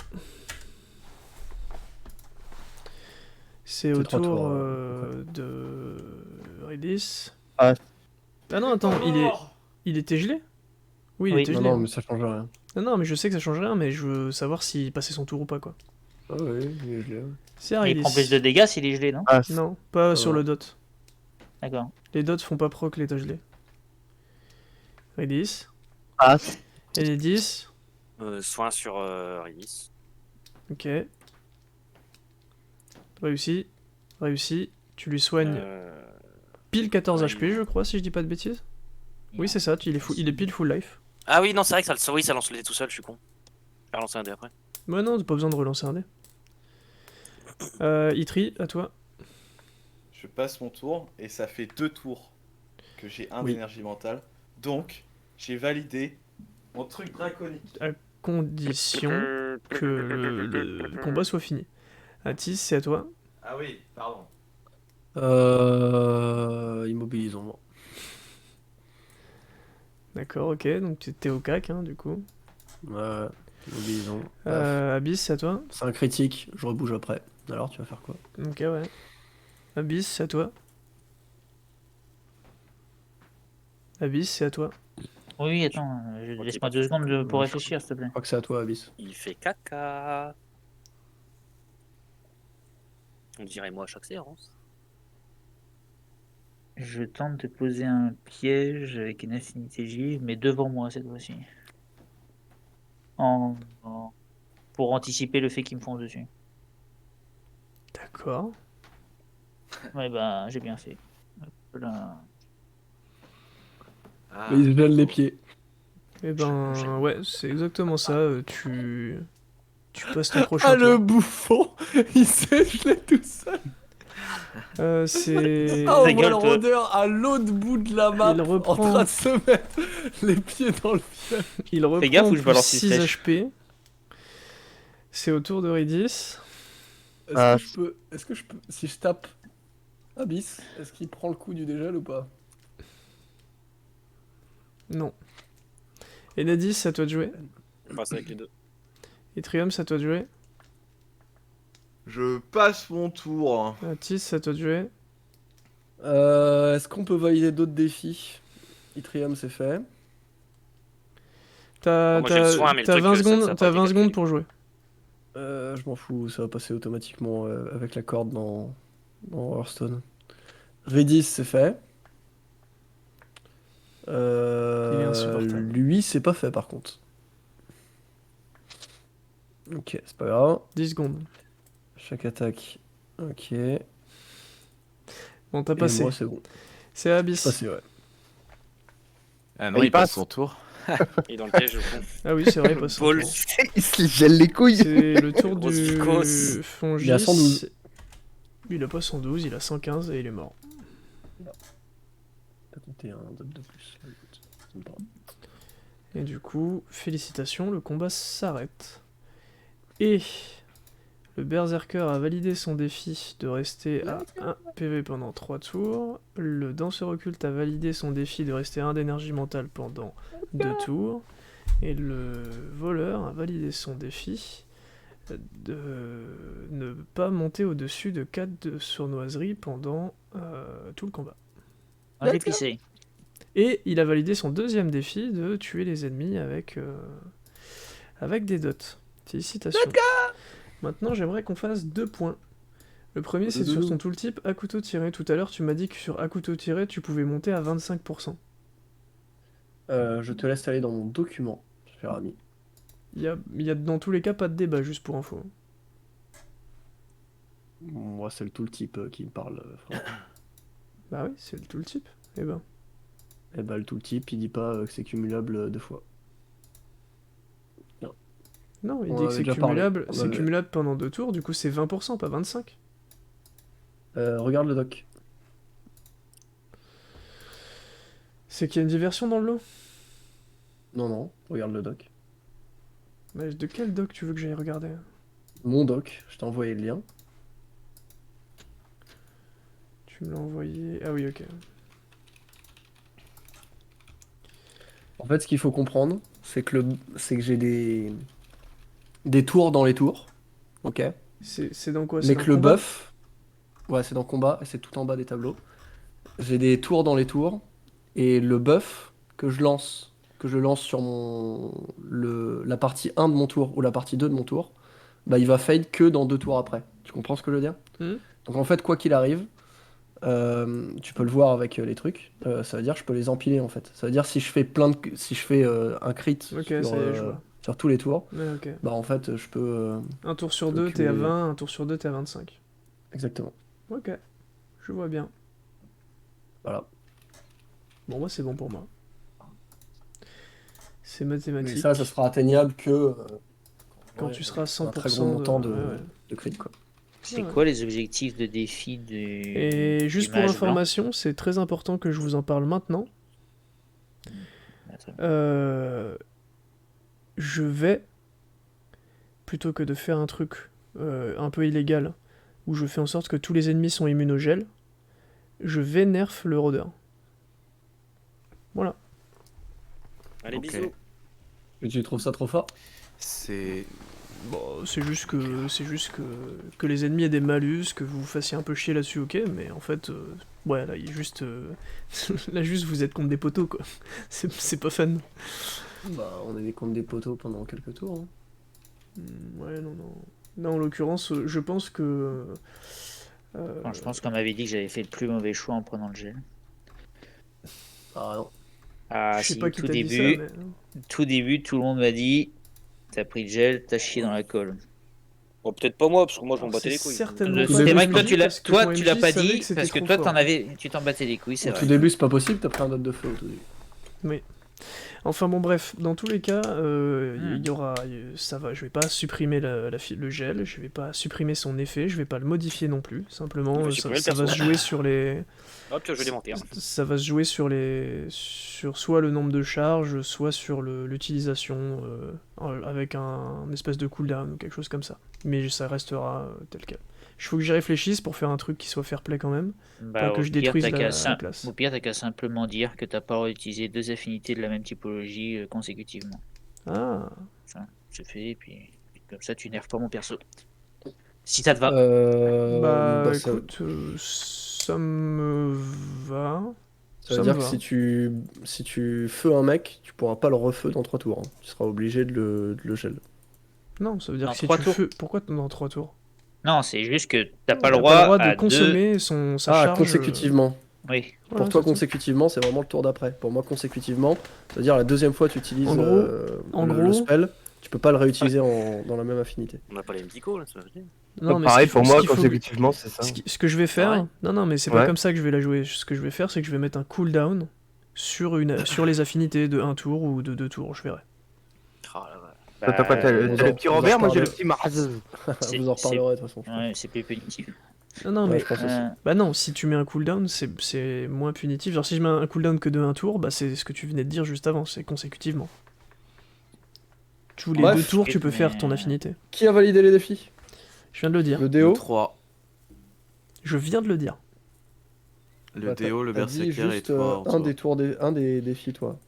C'est au trois tour tours, de Redis. Ah. Ah non, attends, il était gelé? Oui, il Oui. était Non, gelé. non, mais ça change rien. Non, mais je sais que ça change rien, mais je veux savoir s'il passait son tour ou pas, quoi. Ah oui, il est gelé. C'est à Mais il Redis. prend plus de dégâts s'il est gelé, non? Ah, Non, pas sur non. le dot. D'accord. Les dots font pas proc l'état gelé. Redis. ah, Et les 10. Soin sur Régis. Ok. Réussi. Réussi. Tu lui soignes pile 14 ouais, HP, je crois, si je dis pas de bêtises. Oui, c'est ça, il est pile full life. Ah oui, non, c'est vrai que ça lance le dé tout seul, je suis con. Je vais relancer un dé après. Ouais, non, t'as pas besoin de relancer un dé. Itri, à toi. Je passe mon tour et ça fait 2 tours que j'ai un Oui. d'énergie mentale. Donc, j'ai validé mon truc draconique. Condition que le combat soit fini. Atis, c'est à toi. Ah oui, pardon. Immobilisons. D'accord, ok, donc t'es au cac, hein, du coup. Ouais, immobilisons. Paf. Abyss, c'est à toi. C'est un critique, je rebouge après. Alors, tu vas faire quoi? Ok, ouais. Abyss, c'est à toi. Abyss, c'est à toi. Oui, attends, laisse-moi 2 secondes pour réfléchir, s'il te plaît. Je crois que c'est à toi, Abyss. Il fait caca. On dirait moi à chaque séance. Je tente de poser un piège avec une affinité givre, mais devant moi cette fois-ci. Pour anticiper le fait qu'ils me foncent dessus. D'accord. Ouais, bah, j'ai bien fait. Hop là. Ah, Mais il se gèle les pieds. Eh ben, ouais, c'est exactement ça. Tu passes ton prochain Ah, le tour. bouffon Il s'est gelé tout seul. C'est... Ah, on Ta voit gueule, le toi. rôdeur à l'autre bout de la map Il en reprend- train de se mettre les pieds dans le pied. Il reprend gaffe ou je plus balance une 6 flèche. HP. C'est au tour de Ridis. Est-ce que je peux, si je tape Abyss, est-ce qu'il prend le coup du dégel ou pas? Non. Enadis, c'est à toi de jouer. On passe avec les deux. Et Trium, c'est à toi de jouer. Je passe mon tour. Atis, c'est à toi de jouer. Est-ce qu'on peut valider d'autres défis? Itrium, c'est fait. T'as Moi, j'ai le soin, mais le t'as truc, 20 ça secondes, a t'as pas 20 été secondes calculé. pour jouer. Je m'en fous, ça va passer automatiquement avec la corde dans Hearthstone. Redis, c'est fait. Il est insupportable. Lui, c'est pas fait par contre. Ok, c'est pas grave. 10 secondes. Chaque attaque. Ok. Et Bon, t'as passé. moi, c'est bon. C'est Abyss. Passé, ouais. Ah non, Il il passe passe. son tour. Et dans le piège, je prends. Ah oui, c'est vrai, il passe. son Paul. tour. Il se gèle les couilles. C'est le tour Grosse du vicose. Fongis. Il a 112. Il a pas 112, il a 115 et il est mort. T'as compté un dot de plus. Écoute, ça me parle. Et du coup, félicitations, le combat s'arrête. Et le Berserker a validé son défi de rester à 1 PV pendant 3 tours. Le danseur occulte a validé son défi de rester à 1 d'énergie mentale pendant 2 tours. Et le voleur a validé son défi de ne pas monter au-dessus de 4 de sournoiserie pendant tout le combat. On est pissé. Et il a validé son deuxième défi de tuer les ennemis avec des dots. Félicitations. Maintenant, j'aimerais qu'on fasse 2 points. Le premier, c'est sur ton tooltip à couteau tiré. Tout à l'heure, tu m'as dit que sur à couteau tiré, tu pouvais monter à 25%. Je te laisse aller dans mon document, cher ami. Il y a dans tous les cas pas de débat, juste pour info. Moi, c'est le tooltip qui me parle. Frère. Bah oui, c'est le tooltip. Eh ben. Et bah, le tooltip, il dit pas que c'est cumulable 2 fois. Non, il On dit que avait c'est déjà parlé. cumulable, On c'est avait- cumulable pendant 2 tours, du coup c'est 20%, pas 25. Regarde le doc. C'est qu'il y a une diversion dans le lot. Non, regarde le doc. Mais de quel doc tu veux que j'aille regarder? Mon doc, je t'ai envoyé le lien. Tu me l'as envoyé... Ah oui, ok. En fait, ce qu'il faut comprendre, c'est que j'ai des tours dans les tours. Ok. C'est dans quoi? Mais C'est que dans le combat buff. Ouais, c'est dans combat et c'est tout en bas des tableaux. J'ai des tours dans les tours. Et le buff que je lance sur la partie 1 de mon tour ou la partie 2 de mon tour, bah il va fade que dans 2 tours après. Tu comprends ce que je veux dire? Mhm. Donc en fait, quoi qu'il arrive, tu peux le voir avec les trucs, ça veut dire que je peux les empiler en fait. Ça veut dire si je fais un crit Ok, ça y est, je vois. sur tous les tours, Ouais, ok. bah en fait je peux Un tour sur je 2, peux t'es à cumuler. 20, un tour sur 2, t'es à 25. Exactement. Ok, je vois bien. Voilà. Bon, moi c'est bon pour moi. C'est Mais mathématique. ça sera atteignable que Quand ouais, tu seras à 100% un très gros montant de, ouais, ouais. de crit quoi. C'est Ouais. quoi les objectifs de défi Et du juste pour mage information, c'est très important que je vous en parle maintenant. blanc? Je vais, plutôt que de faire un truc un peu illégal, où je fais en sorte que tous les ennemis sont immunes au gel, je vais nerf le rôdeur. Voilà. Allez, Ok. bisous. Et tu trouves ça trop fort? C'est. Bon, c'est juste que les ennemis aient des malus, que vous vous fassiez un peu chier là-dessus, ok, mais en fait, ouais, là, il est juste... là, juste, vous êtes contre des poteaux, quoi. C'est pas fun. Bah on est contre des poteaux pendant quelques tours. Hein. Ouais, non. Là, en l'occurrence, je pense que... Bon, je pense qu'on m'avait dit que j'avais fait le plus mauvais choix en prenant le gel. Ah non. Ah je sais si, pas qui tout t'a dit début, ça, mais... tout le monde m'a dit t'as pris le gel, t'as chié dans la colle. Bon, peut-être pas moi, parce que moi, je m'en Alors, battais c'est les couilles. certainement Tout pas début, C'est vrai ton que toi MJ, tu l'as, parce que ton tu l'as MJ pas savait dit que c'était parce que trop toi fort. tu t'en battais les couilles, c'est Au vrai. tout début c'est pas possible, t'as pris un dot de feu au tout début. Oui. Enfin bon, bref, dans tous les cas, il y aura, ça va, je vais pas supprimer le gel, je vais pas supprimer son effet, je vais pas le modifier non plus, simplement, Il va ça, supprimer le ça va perso. se jouer sur les... Hop, tu vas jouer des menteurs. Ça va se jouer sur soit le nombre de charges, soit sur l'utilisation, avec un espèce de cooldown ou quelque chose comme ça. Mais ça restera tel quel. Il faut que j'y réfléchisse pour faire un truc qui soit fair play quand même, Bah, pas que au je pire, détruise t'as la qu'à place. au pire, t'as qu'à simplement dire que t'as pas réutilisé 2 affinités de la même typologie consécutivement. Ah, Ça, c'est fait, et puis comme ça, tu nerves pas mon perso. Si ça te va. bah ça, écoute, ça me va. ça Ça veut me dire que va. si tu feux un mec, tu pourras pas le refeu dans 3 tours. Hein. Tu seras obligé de le gel. Non, ça veut dire Dans que si 3 tu tours. fais... Pourquoi dans 3 tours? Non, c'est juste que t'as pas T'as le droit de à 2. consommer sa Ah, charge. consécutivement. Oui. Voilà, Pour toi, c'est tout. consécutivement, c'est vraiment le tour d'après. Pour moi, consécutivement, c'est-à-dire la deuxième fois tu utilises En le gros- spell, tu peux pas le réutiliser dans la même affinité. On n'a pas les mêmes psychos, là, ça veut dire. Non, mais Pareil ce qu'il pour faut- moi, ce qu'il faut- consécutivement, c'est ça. Ce que je vais faire, Ouais. non, mais c'est pas Ouais. comme ça que je vais la jouer. Ce que je vais faire, c'est que je vais mettre un cooldown sur les affinités de 1 tour ou de 2 tours, je verrai. Ah, là, ouais. Toi, t'as quoi, t'as on le en- petit on en Robert, moi j'ai le reparle. petit Mars. C'est- Vous en reparlerez de toute façon. je pense. Ouais, c'est plus punitif. Non, Ouais, mais je pense aussi. bah non, si tu mets un cooldown, c'est moins punitif. Genre si je mets un cooldown que de 1 tour, bah c'est ce que tu venais de dire juste avant, c'est consécutivement. Tous les Bref. 2 tours, tu peux Mais- faire ton affinité. Qui a validé les défis? Je viens de le dire. Le déo? 3. Je viens de le dire. Le Bah, déo, le t'as dit berserker et juste toi. un des défis, toi.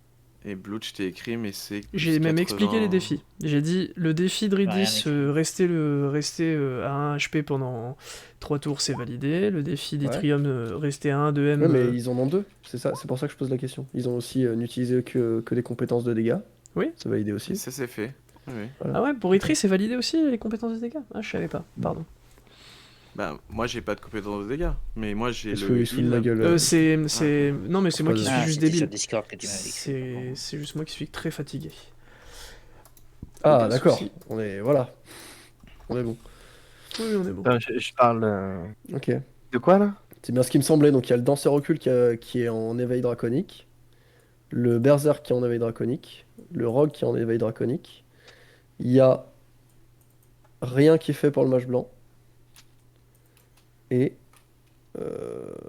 Et Blue, je t'ai écrit, mais c'est. J'ai même 80. expliqué les défis. J'ai dit le défi de Rien Ridis, écrit. rester à 1 HP pendant 3 tours, c'est validé. Le défi d'Etrium, rester à 1 de M. Ouais, mais ils en ont 2. C'est ça, c'est pour ça que je pose la question. Ils ont aussi n'utilisé que des compétences de dégâts. Oui. C'est validé Et aussi. ça, c'est fait. Oui. Ah ouais, pour Itri, c'est validé aussi les compétences de dégâts? Ah, je savais pas, pardon. Bah, moi, j'ai pas de compétences de dégâts. Mais moi, j'ai Est-ce le. qu'il se fout de ma heal. gueule? Non, mais c'est moi qui suis Ah, juste c'était sur débile. Discord que tu m'avais écrit. C'est juste moi qui suis très fatigué. Ah, Aucun d'accord. souci. On est. Voilà. On est bon. Oui, on est bon. Attends, je parle Ok. de quoi là? C'est bien ce qui me semblait. Donc il y a le danseur occulte qui est en éveil draconique. Le berserk qui est en éveil draconique. Le rogue qui est en éveil draconique. Il y a rien qui est fait pour le mage blanc. Et.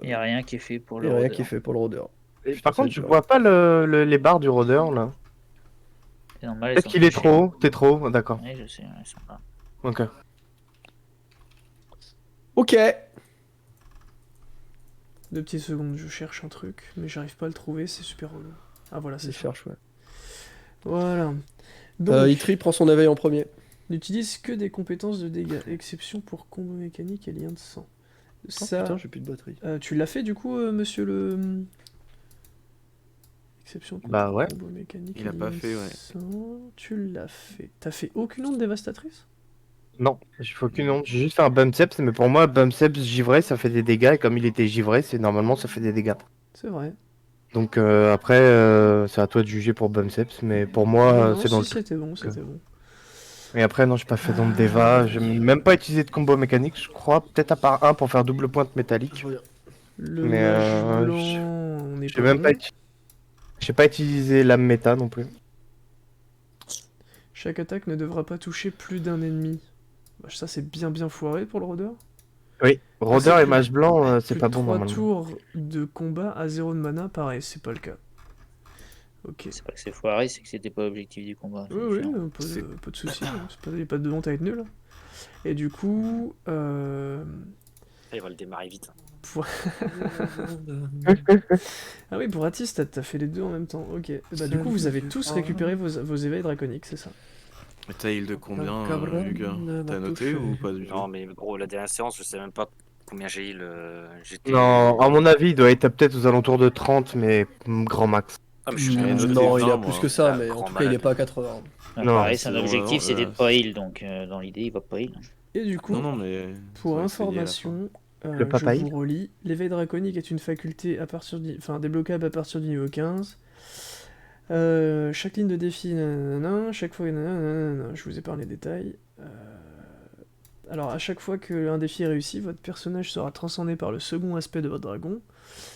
Il n'y a rien qui est fait pour Il y le a rien rôdeur. qui est fait pour le rôdeur. Et Putain, par ça contre, je va être vois pas les barres du rôdeur là. C'est normal, elles Peut-être sont qu'il est cachées. trop haut. T'es trop haut, d'accord. Oui, je sais, elles sont là. Ok. Ok. 2 petites secondes, je cherche un truc, mais j'arrive pas à le trouver, c'est super relou. Ah voilà, C'est c'est ça. cherche, ouais. Voilà. Donc, Itri prend son éveil en premier. n'utilise que des compétences de dégâts, exception pour combo mécanique et lien de sang. Oh, Ça, putain, j'ai plus de batterie. tu l'as fait du coup, monsieur le... Exception pour Bah ouais. combo mécanique Il et a pas lien de fait, ouais. sang. Tu l'as fait. T'as fait aucune onde dévastatrice? Non, je fais aucune honte. J'ai juste fait un Bumceps, mais pour moi, Bumceps givré, ça fait des dégâts. Et comme il était givré, c'est normalement ça fait des dégâts. C'est vrai. Donc après, c'est à toi de juger pour Bumceps, mais pour moi, Non, c'est dans si, le. c'était bon, c'était bon. Et après, non, j'ai pas fait d'onde d'Eva. J'ai même pas utilisé de combo mécanique, je crois. Peut-être à part un pour faire double pointe métallique. Le Mais, mage blanc, on est J'ai pas même bon. pas, j'ai pas utilisé lame méta non plus. Chaque attaque ne devra pas toucher plus d'un ennemi. Bah, ça, c'est bien foiré pour le rôdeur. Oui, rôdeur c'est et plus- mage blanc, c'est Plus pas de bon 3 normalement. tours de combat à 0 de mana, pareil, c'est pas le cas. Ok. C'est pas que c'est foiré, c'est que c'était pas l'objectif du combat. c'est Oui, différent. pas de soucis, hein, y a pas de honte à être nul. Et du coup, Ah, il va le démarrer vite. ah oui, pour Atis, t'as fait les deux en même temps. Ok. Bah, du coup, vous avez tous récupéré vos éveils draconiques, c'est ça? Et t'as heal de combien, Lucas? T'as noté ou pas du tout? Non, mais gros, la dernière séance, je sais même pas combien j'ai heal. J'étais. Non, à mon avis, il doit être peut-être aux alentours de 30, mais grand max. Ah, mais je suis J'avais noté Non, il 20, a moi. plus que ça, Ah, mais en grand tout cas, il est malade. pas à 80. Ah, Non, pareil, son c'est objectif vraiment, c'était de là, pas heal, donc dans l'idée il va pas heal. Et du coup, Non, non, mais. pour on va essayer à la information, Le je papaï. vous relis. L'éveil draconique est une faculté à partir débloquable à partir du niveau 15. Chaque ligne de défi, nanana, chaque fois, nanana, je vous épargne les détails. Alors, à chaque fois qu'un défi est réussi, votre personnage sera transcendé par le second aspect de votre dragon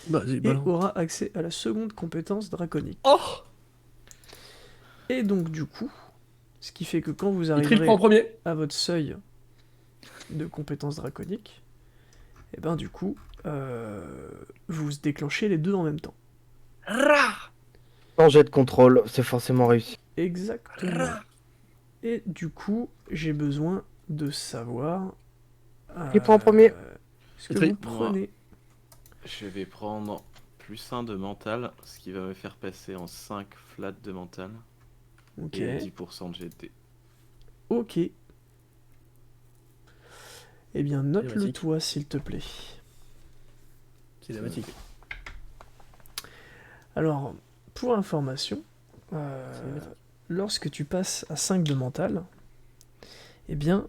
Vas-y, et aura accès à la seconde compétence draconique. Oh Et donc du coup, ce qui fait que quand vous Il arriverez prend en premier. à votre seuil de compétences draconiques, et ben du coup, vous déclenchez les deux en même temps. Sans jet de contrôle, c'est forcément réussi. Exactement. Et du coup, j'ai besoin de savoir... Qui prend en premier? Ce que Petri. vous prenez. Je vais prendre +1 de mental, ce qui va me faire passer en 5 flat de mental Ok. et 10% de GT. Ok. Eh bien, note-le Cinématique. toi, s'il te plaît. Cinématique. Alors, pour information, lorsque tu passes à 5 de mental, eh bien,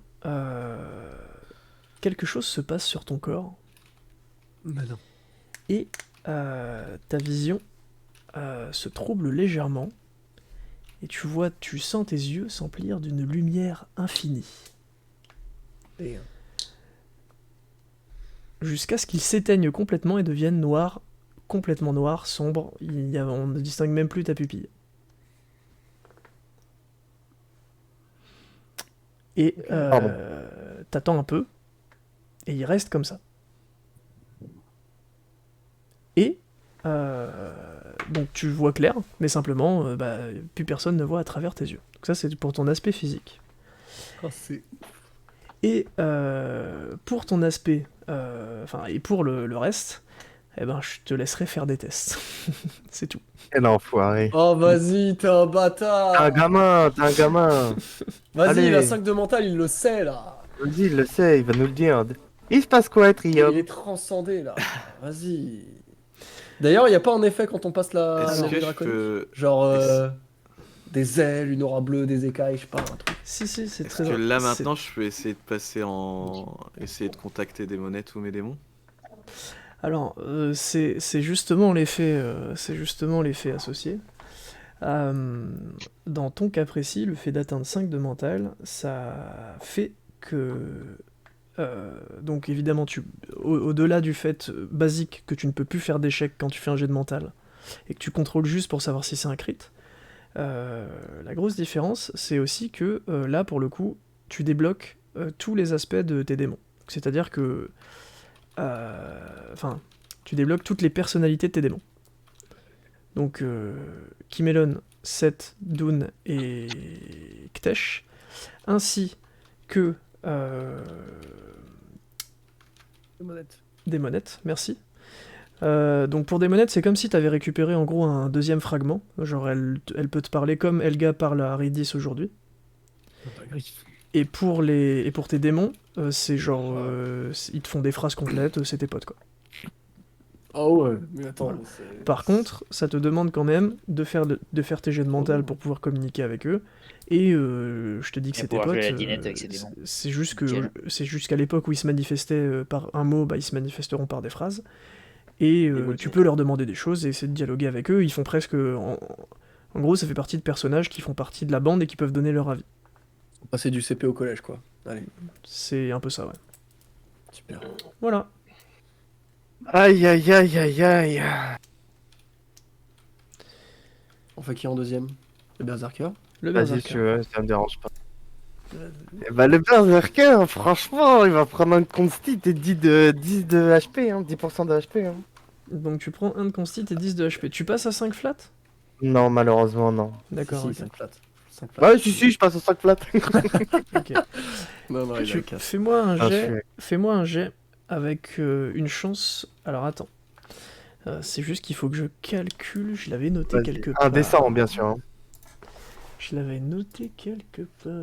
quelque chose se passe sur ton corps Bah non. et ta vision se trouble légèrement et tu sens tes yeux s'emplir d'une lumière infinie jusqu'à ce qu'ils s'éteignent complètement et deviennent noirs, complètement noirs, sombres. On ne distingue même plus ta pupille. Et Pardon. t'attends un peu et il reste comme ça. Et donc tu vois clair, mais simplement, plus personne ne voit à travers tes yeux. Donc ça, c'est pour ton aspect physique. Oh, c'est... Et pour ton aspect, et pour le reste, eh ben, je te laisserai faire des tests. C'est tout. Quel enfoiré. Oh, vas-y, t'es un bâtard. T'es un gamin. Vas-y, Allez. il a 5 de mental, il le sait, là. Vas-y, il le sait, il va nous le dire. Il se passe quoi, Il Trium? est transcendé, là. Vas-y. D'ailleurs, il n'y a pas un effet quand on passe la Est-ce vie que je draconique peux... Genre, des ailes, une aura bleue, des écailles, je sais pas, un truc. Si, c'est Est-ce très... que là c'est- maintenant je peux essayer de passer en... Essayer de contacter des monnaies ou mes démons? Alors, c'est justement l'effet associé. Dans ton cas précis, le fait d'atteindre 5 de mental, ça fait que... donc évidemment, au-delà du fait basique que tu ne peux plus faire d'échecs quand tu fais un jet de mental, et que tu contrôles juste pour savoir si c'est un crit, la grosse différence, c'est aussi que là, pour le coup, tu débloques tous les aspects de tes démons. C'est-à-dire que... tu débloques toutes les personnalités de tes démons. Donc, Kimelon, Seth, Dune et Ktesh, ainsi que des monettes, merci. Donc pour des monettes, c'est comme si tu avais récupéré en gros un deuxième fragment. Genre elle peut te parler comme Elga parle à Aridis aujourd'hui. Et pour tes démons, c'est genre ils te font des phrases complètes, c'est tes potes quoi. Ah ouais, mais attends. Voilà. Par contre, ça te demande quand même de faire tes jets de mental pour pouvoir communiquer avec eux. Et je te dis que Et c'est tes pouvoir potes. jouer à la dinette avec ses démons. C'est juste Nickel. que c'est jusqu'à l'époque où ils se manifestaient par un mot, ils se manifesteront par des phrases. Et tu peux leur demander des choses et essayer de dialoguer avec eux. Ils font presque... En gros, ça fait partie de personnages qui font partie de la bande et qui peuvent donner leur avis. Passer du CP au collège, quoi. Allez, C'est un peu ça, ouais. super. Voilà. Aïe, aïe, aïe, aïe, aïe. On fait qui en deuxième? Le Berserker? Le Vas-y, Berserker. si tu veux, ça me dérange pas. Eh bah, le Berserker, franchement, il va prendre un constit et 10 de HP, hein, 10% de HP. Hein. Donc tu prends 1 de consti et 10 de HP. Tu passes à 5 flat? Non, malheureusement, non. D'accord, Si, ok. 5 flats. 5 flats. Ouais, si, je passe au 5 flat. Ok. Non, non, il a Tu- le casse. Fais-moi un Ah, jet. Fais-moi un jet avec une chance. Alors attends. C'est juste qu'il faut que je calcule. Je l'avais noté quelque part. Un descend, bien sûr. Hein. Je l'avais noté quelque part.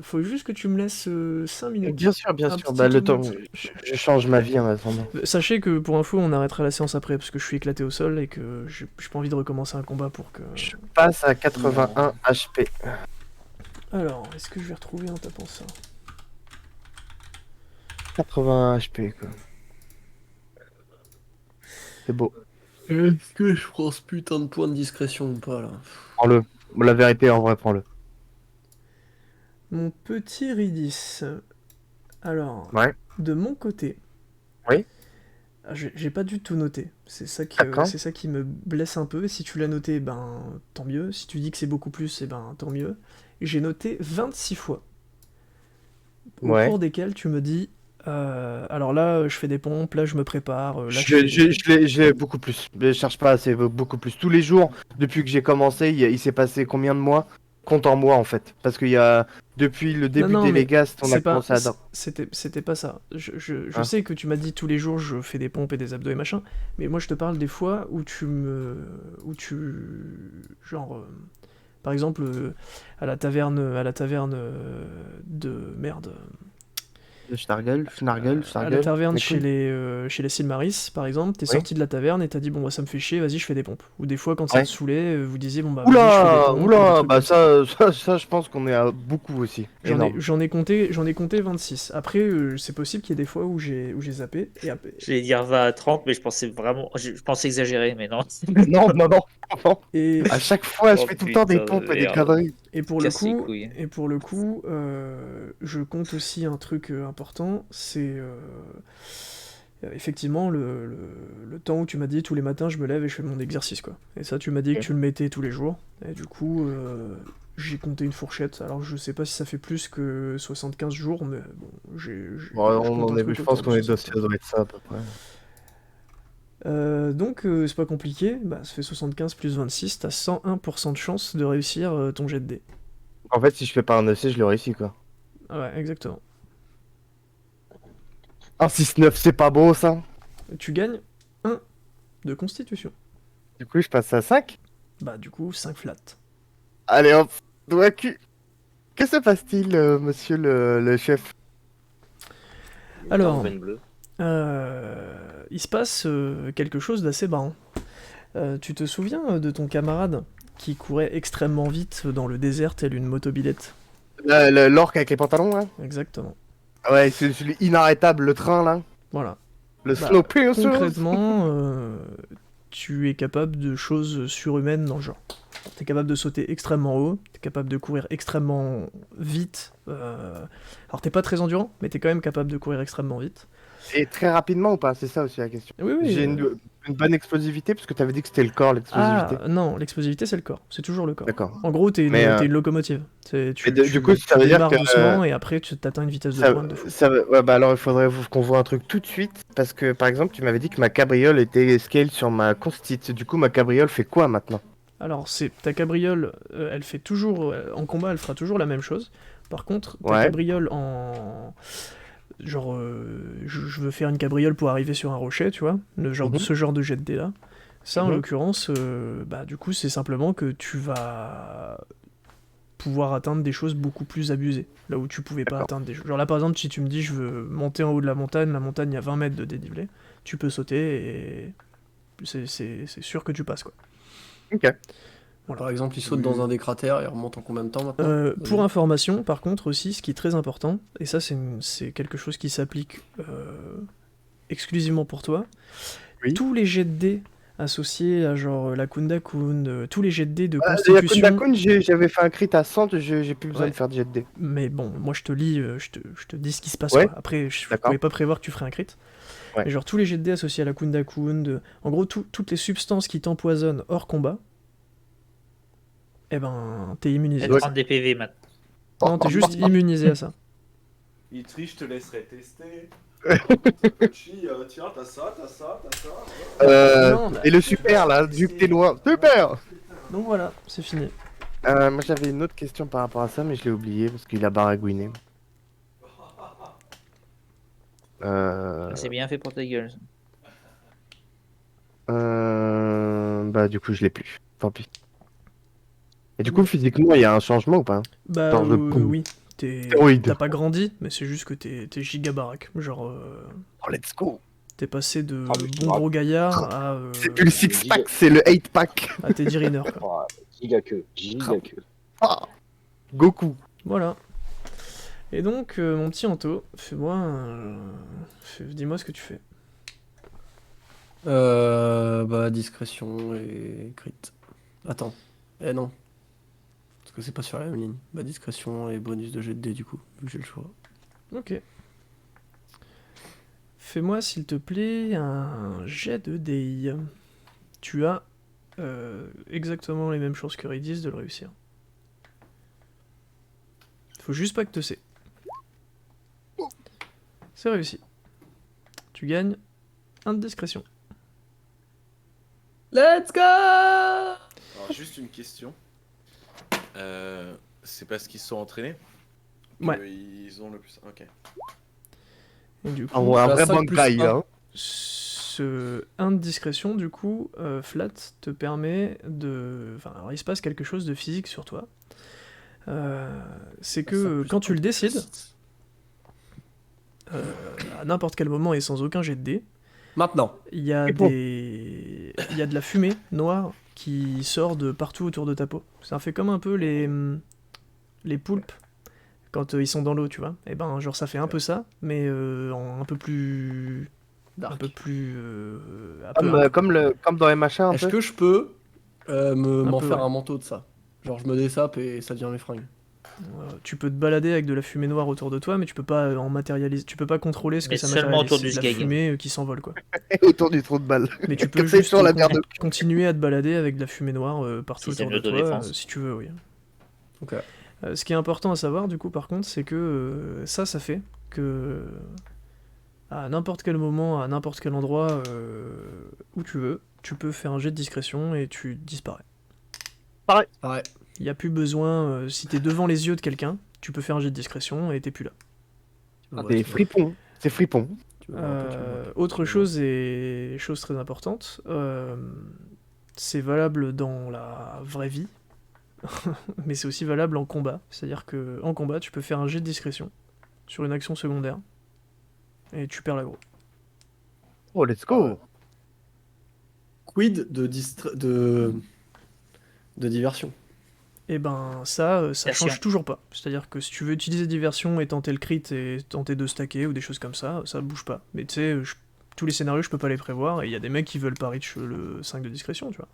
Faut juste que tu me laisses 5 minutes. Bien sûr, bien Un sûr. petit Bah, le moment. temps, je change ma vie en attendant. Sachez que pour info, on arrêtera la séance après parce que je suis éclaté au sol et que j'ai pas envie de recommencer un combat pour que. Je passe à 81 HP. Alors, est-ce que je vais retrouver en tapant ça? 81 HP, quoi. C'est beau. Est-ce que je prends ce putain de point de discrétion ou pas, là? Prends-le. La vérité, en vrai, prends-le. Mon petit Ridis. Alors, Ouais. de mon côté, Oui. J'ai pas du tout noté. D'accord. C'est ça qui me blesse un peu. Si tu l'as noté, ben tant mieux. Si tu dis que c'est beaucoup plus, eh ben tant mieux. J'ai noté 26 fois, au Ouais. cours desquelles tu me dis alors là, je fais des pompes, là, je me prépare, là, Je l'ai beaucoup plus. Je cherche pas assez, beaucoup plus. Tous les jours, depuis que j'ai commencé, il s'est passé combien de mois? Compte en mois en fait. Parce qu'il y a. Depuis le Non, début non, des mais Legas, on a c'est pas, commencé à. c'était pas ça. Je Hein. sais que tu m'as dit tous les jours je fais des pompes et des abdos et machin, mais moi je te parle des fois où tu, genre, par exemple, à la taverne de merde, Schnargle, à la taverne mes couilles. chez les Silmaris, par exemple, t'es Oui. sorti de la taverne et t'as dit bon bah ça me fait chier, vas-y je fais des pompes. Ou des fois quand ça Ouais. te saoulait, vous disiez bon bah vas-y je fais des Oula, pompes ou des oula, trucs bah comme ça. ça, je pense qu'on est à beaucoup aussi. Énorme. J'en ai compté 26. Après, c'est possible qu'il y ait des fois où j'ai zappé. Et après, J'allais dire 20 à 30, mais je pensais vraiment. Je pensais exagérer, mais non. Non, non, non, non. et, À chaque fois, je Oh fais tout le temps des putain de pompes et des merde. conneries. et pour le Casse les coup, couilles. je compte aussi un truc important, c'est effectivement le temps où tu m'as dit tous les matins je me lève et je fais mon exercice quoi. Et ça tu m'as dit que Ok. tu le mettais tous les jours. Et du coup, j'ai compté une fourchette. Alors je sais pas si ça fait plus que 75 jours, mais bon, Bon, je on compte un en est, truc je autour pense de qu'on est ça 75. doit être ça à peu près. Donc c'est pas compliqué, bah, ça fait 75 plus 26, t'as 101% de chance de réussir ton jet de dés. En fait, si je fais pas un EC, je le réussis quoi. Ouais, exactement. Un 6-9, c'est pas beau ça. Tu gagnes 1 de constitution. Du coup, je passe à 5. Bah du coup 5 flat. Allez hop, doigt cul. Que se passe-t-il, monsieur le chef? Alors, Veine bleue. il se passe quelque chose d'assez marrant. Tu te souviens de ton camarade qui courait extrêmement vite dans le désert tel une motobilette? L'orque avec les pantalons là? Exactement. Ouais, c'est celui inarrêtable, le train là. Voilà. Le Bah, Snowpiercer. concrètement, tu es capable de choses surhumaines dans le genre. T'es capable de sauter extrêmement haut, t'es capable de courir extrêmement vite. Alors t'es pas très endurant, mais t'es quand même capable de courir extrêmement vite. Et très rapidement ou pas? C'est ça aussi la question. Oui, oui. J'ai une bonne explosivité parce que t'avais dit que c'était le corps, l'explosivité. Ah non, l'explosivité c'est le corps, c'est toujours le corps. D'accord. En gros, Mais t'es une locomotive. du coup, ça veut dire démarres que doucement et après tu t'atteins une vitesse de pointe de fou. ouais, bah alors il faudrait qu'on voit un truc tout de suite parce que par exemple, tu m'avais dit que ma cabriole était scale sur ma constite. Du coup, ma cabriole fait quoi maintenant? Alors, ta cabriole, elle fait toujours. En combat, elle fera toujours la même chose. Par contre, ta Ouais. cabriole en. Genre, je veux faire une cabriole pour arriver sur un rocher, tu vois, Mhm. ce genre de jet de dés là. Ça, en Mhm. l'occurrence, bah, du coup, c'est simplement que tu vas pouvoir atteindre des choses beaucoup plus abusées, là où tu pouvais pas D'accord. atteindre des choses. Genre là, par exemple, si tu me dis je veux monter en haut de la montagne il y a 20 mètres de dénivelé, tu peux sauter et c'est sûr que tu passes, quoi. Ok. Par exemple, il saute dans un des cratères et remonte en combien de temps maintenant? Pour information, par contre, aussi, ce qui est très important, et ça c'est quelque chose qui s'applique exclusivement pour toi, Oui. tous les jets de dés associés à genre la Kunda-kun, tous les jets de dés de Le constitution... Yakun, j'avais fait un crit à 100, j'ai plus besoin Ouais. de faire de jet de dés. Mais bon, moi je te lis, je te dis ce qui se passe, Ouais. quoi. Après, je D'accord. pouvais pas prévoir que tu ferais un crit. Ouais. Mais genre tous les jets de dés associés à la Kunda-kun, en gros toutes les substances qui t'empoisonnent hors combat, eh ben t'es immunisé. Elle prend des PV maintenant. Non, t'es juste immunisé à ça. Il triche, je te laisserai tester. Tiens, t'as ça. Non, bah, Et le super là, vu que t'es loin. Super! donc voilà, c'est fini. Moi j'avais une autre question par rapport à ça, mais je l'ai oublié parce qu'il a baragouiné. C'est bien fait pour ta gueule. Ça. Bah du coup je l'ai plus. Tant pis. Et du coup physiquement il y a un changement ou pas? Bah Genre de oui, Stéroïde. t'as pas grandi, mais c'est juste que t'es giga baraque. Genre, Oh let's go! t'es passé de Ah, mais je te bon gros gaillard à, C'est plus le six pack, c'est le 8 pack! à Teddy Riner, quoi. Giga queue. Ah. Goku! Voilà. Et donc, mon petit Anto, dis-moi ce que tu fais. Bah, discrétion et crit. Attends. Eh non. Parce que c'est pas sur la même ligne. Bah, discrétion et bonus de jet de dés du coup, vu que j'ai le choix. Ok. Fais-moi, s'il te plaît, un jet de dés. Tu as exactement les mêmes chances que Redis de le réussir. Faut juste pas que te sais. C'est réussi. Tu gagnes 1 de discrétion. Let's go! Alors, juste une question. C'est parce qu'ils sont entraînés Ouais. Ils ont le plus. Ok. Et du coup, Ah ouais, un la vrai 5 bon plus guy, un. hein. ce 1 de discrétion, du coup, Flat te permet de... Enfin, alors il se passe quelque chose de physique sur toi. C'est que quand tu le décides, à n'importe quel moment et sans aucun jet de dés, Maintenant. il y a Et bon. il y a de la fumée noire qui sort de partout autour de ta peau. Ça fait comme un peu les poulpes quand ils sont dans l'eau, tu vois. Et ben, genre ça fait un peu ça, mais un peu plus... Un Dark. peu plus... un peu- Comme dans les machins un Est-ce peu. que je peux m'en peu, faire ouais. un manteau de ça? Genre je me dessape et ça devient mes fringues. Tu peux te balader avec de la fumée noire autour de toi, mais tu peux pas en matérialiser, tu peux pas contrôler ce que Mais ça seulement matérialise. autour du C'est de la sgeg. fumée qui s'envole, quoi. Autour du trou de balle. Mais tu peux Comme ça, il juste sort la merde. continuer à te balader avec de la fumée noire partout Si c'est autour de une toi, autodéfense. si tu veux, oui. Ok. Ce qui est important à savoir, du coup, par contre, c'est que ça fait que à n'importe quel moment, à n'importe quel endroit où tu veux, tu peux faire un jet de discrétion et tu disparais. Ouais. Il n'y a plus besoin, si t'es devant les yeux de quelqu'un, tu peux faire un jet de discrétion et t'es plus là. Des fripons. C'est fripon. Tu me vois un peu, tu me vois. Autre chose et chose très importante, c'est valable dans la vraie vie, mais c'est aussi valable en combat. C'est-à-dire que en combat, tu peux faire un jet de discrétion sur une action secondaire et tu perds l'aggro. Oh, let's go. Quid de diversion? Et ben ça Version. change toujours pas. C'est-à-dire que si tu veux utiliser diversion et tenter le crit et tenter de stacker ou des choses comme ça bouge pas. Mais tu sais, tous les scénarios je peux pas les prévoir et il y a des mecs qui veulent pas reach le 5 de discrétion, tu vois.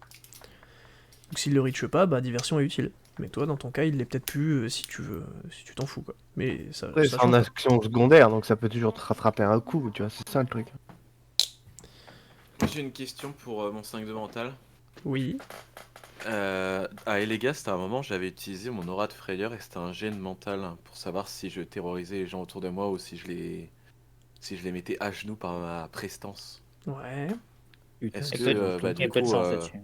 Donc s'il le reach pas, bah diversion est utile. Mais toi dans ton cas il l'est peut-être plus si tu veux, si tu t'en fous quoi. Mais ça, Après, ça c'est en change pas. action secondaire, donc ça peut toujours te rattraper un coup, tu vois, c'est ça le truc. J'ai une question pour mon 5 de mental. Oui. À Elegast, à un moment, j'avais utilisé mon aura de frayeur et c'était un jet de mental pour savoir si je terrorisais les gens autour de moi ou si je les mettais à genoux par ma prestance. Ouais. Est-ce Il que, y a peu de- bah, il y a du peu de coup, chance là-dessus.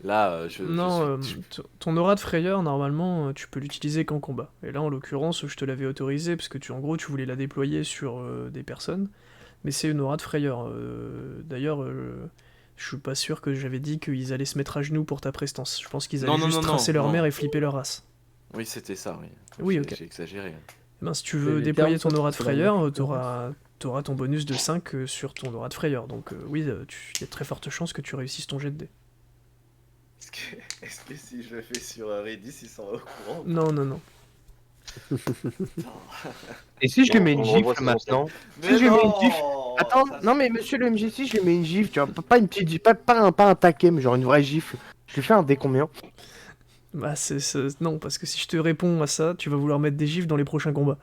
là, Non, je suis- ton aura de frayeur, normalement, tu peux l'utiliser qu'en combat. Et là, en l'occurrence, je te l'avais autorisé parce que en gros, tu voulais la déployer sur des personnes. Mais c'est une aura de frayeur. D'ailleurs, je suis pas sûr que j'avais dit qu'ils allaient se mettre à genoux pour ta prestance. Je pense qu'ils allaient Non, non, juste non, tracer non, leur non. mère et flipper leur race. Oui, c'était ça, oui. Oui, J'ai- ok. J'ai exagéré. Eh ben, si tu Et veux les déployer termes, ton ça, aura de c'est dans le frayeur, mec, t'auras ton bonus de 5 sur ton aura de frayeur. Donc oui, il y a de très fortes chances que tu réussisses ton jet de dés. Est-ce que si je le fais sur Redis, il s'en va au courant? Non, non, non. Et si je lui mets On une revoit gifle ça maintenant? Si je lui mets une gifle. Attends, non mais monsieur le MJ, si je lui mets une gifle, tu vois, pas une petite gifle, pas un taquet, mais genre une vraie gifle. Je lui fais un dé combien? Bah, non, parce que si je te réponds à ça, tu vas vouloir mettre des gifs dans les prochains combats.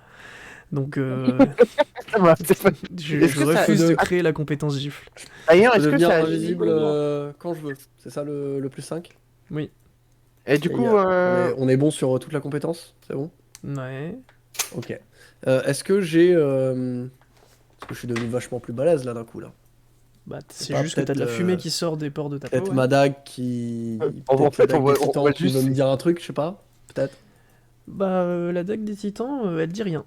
Donc, Ça va, c'est pas- je Est-ce que ça- refuse de de- créer la compétence gifle. D'ailleurs, Je est-ce peux que devenir ça invisible agit quand je veux. C'est ça le plus 5? Oui. Et du Et coup, on est bon sur toute la compétence? C'est bon? Ouais. Ok. Est-ce que j'ai... Parce que je suis devenu vachement plus balèze là d'un coup là. Bah, c'est pas juste que t'as de la peut-être, fumée qui sort des pores de ta peau. Peut-être ouais. ma dague qui... En peut-être fait, la dague on va- des on titans va qui juste- veut me dire un truc, je sais pas. Peut-être. Bah, la dague des titans, elle dit rien.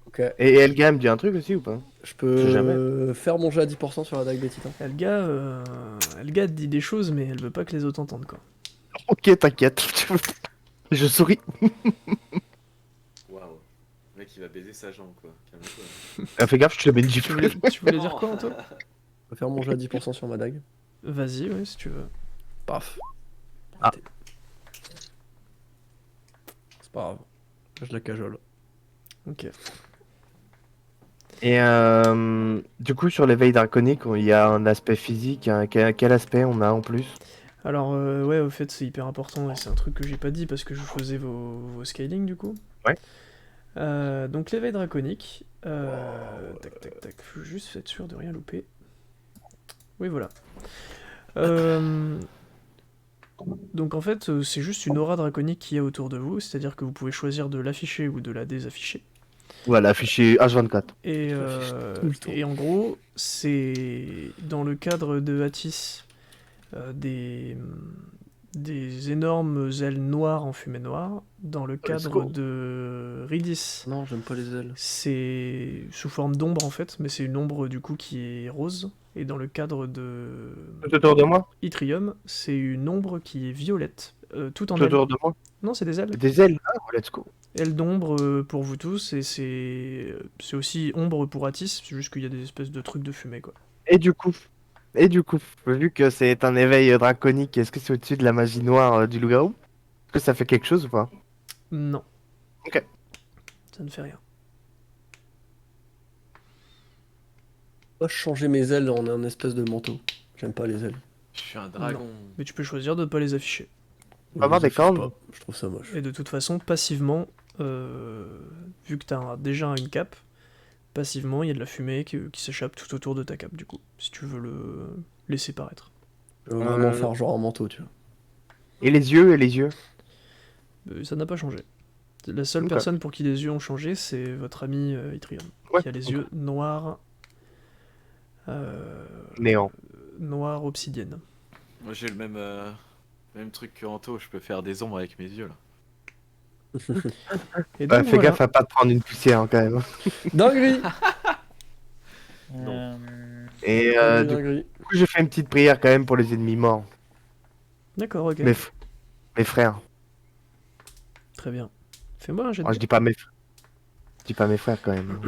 Ok. et Elga me dit un truc aussi ou pas? Je sais peux jamais. faire mon jet à 10% sur la dague des titans. Elga dit des choses, mais elle veut pas que les autres entendent, quoi. Ok, t'inquiète. Je souris. Waouh. Le mec, il va baiser sa jambe, quoi. Calme-toi. Fais gaffe, je te mets une Tu gifle. voulais dire quoi, Anto? Je peux faire mon jet à 10% sur ma dague. Vas-y, ouais, si tu veux. Paf. Ah. C'est pas grave. Je la cajole. Ok. Et du coup, sur l'éveil draconique, il y a un aspect physique. Quel aspect on a en plus? Alors, ouais, au fait, c'est hyper important, et c'est un truc que j'ai pas dit parce que je faisais vos scaling, du coup. Ouais. Donc, l'éveil draconique, Tac, tac, tac. Faut juste être sûr de rien louper. Oui, voilà. Donc en fait, c'est juste une aura draconique qui est autour de vous, c'est-à-dire que vous pouvez choisir de l'afficher ou de la désafficher. Voilà, affiché H24. Et, tout le temps. et en gros, c'est dans le cadre de Atis des énormes ailes noires en fumée noire. Dans le cadre go. de Ridis, Non, j'aime pas les ailes. c'est sous forme d'ombre en fait, mais c'est une ombre du coup qui est rose. Et dans le cadre de Tout autour de moi. Yttrium, c'est une ombre qui est violette, tout en Tout ailes. autour de moi. Non, c'est des ailes. Des ailes. Ah, let's go. Ailes d'ombre pour vous tous, et c'est aussi ombre pour Atis, c'est juste qu'il y a des espèces de trucs de fumée quoi. Et du coup, vu que c'est un éveil draconique, est-ce que c'est au-dessus de la magie noire du loup-garou? Est-ce que ça fait quelque chose ou pas? Non. Ok. Ça ne fait rien. Pas changer mes ailes en un espèce de manteau. J'aime pas les ailes. Je suis un dragon. Mais tu peux choisir de ne pas les afficher. On va avoir Je les des affiche cornes. pas, je trouve ça moche. Et de toute façon, passivement, vu que tu as déjà une cape, passivement, il y a de la fumée qui s'échappe tout autour de ta cape, du coup, si tu veux le laisser paraître. Je veux vraiment faire genre un manteau, tu vois. Et les yeux? Ça n'a pas changé. La seule Ok. personne pour qui les yeux ont changé, c'est votre ami Yttrium, Ouais, qui a les ok. yeux noirs, Néant. noirs obsidienne. Moi j'ai le même truc que Anto, je peux faire des ombres avec mes yeux là. Et Bah, donc, fais voilà. gaffe à pas te prendre une poussière hein, quand même. Dinguerie. Et du Dinguerie. coup, j'ai fait une petite prière quand même pour les ennemis morts. D'accord, ok. Mes frères. Très bien. Fais-moi un jet de Oh, je dés. dis pas mes frères quand même.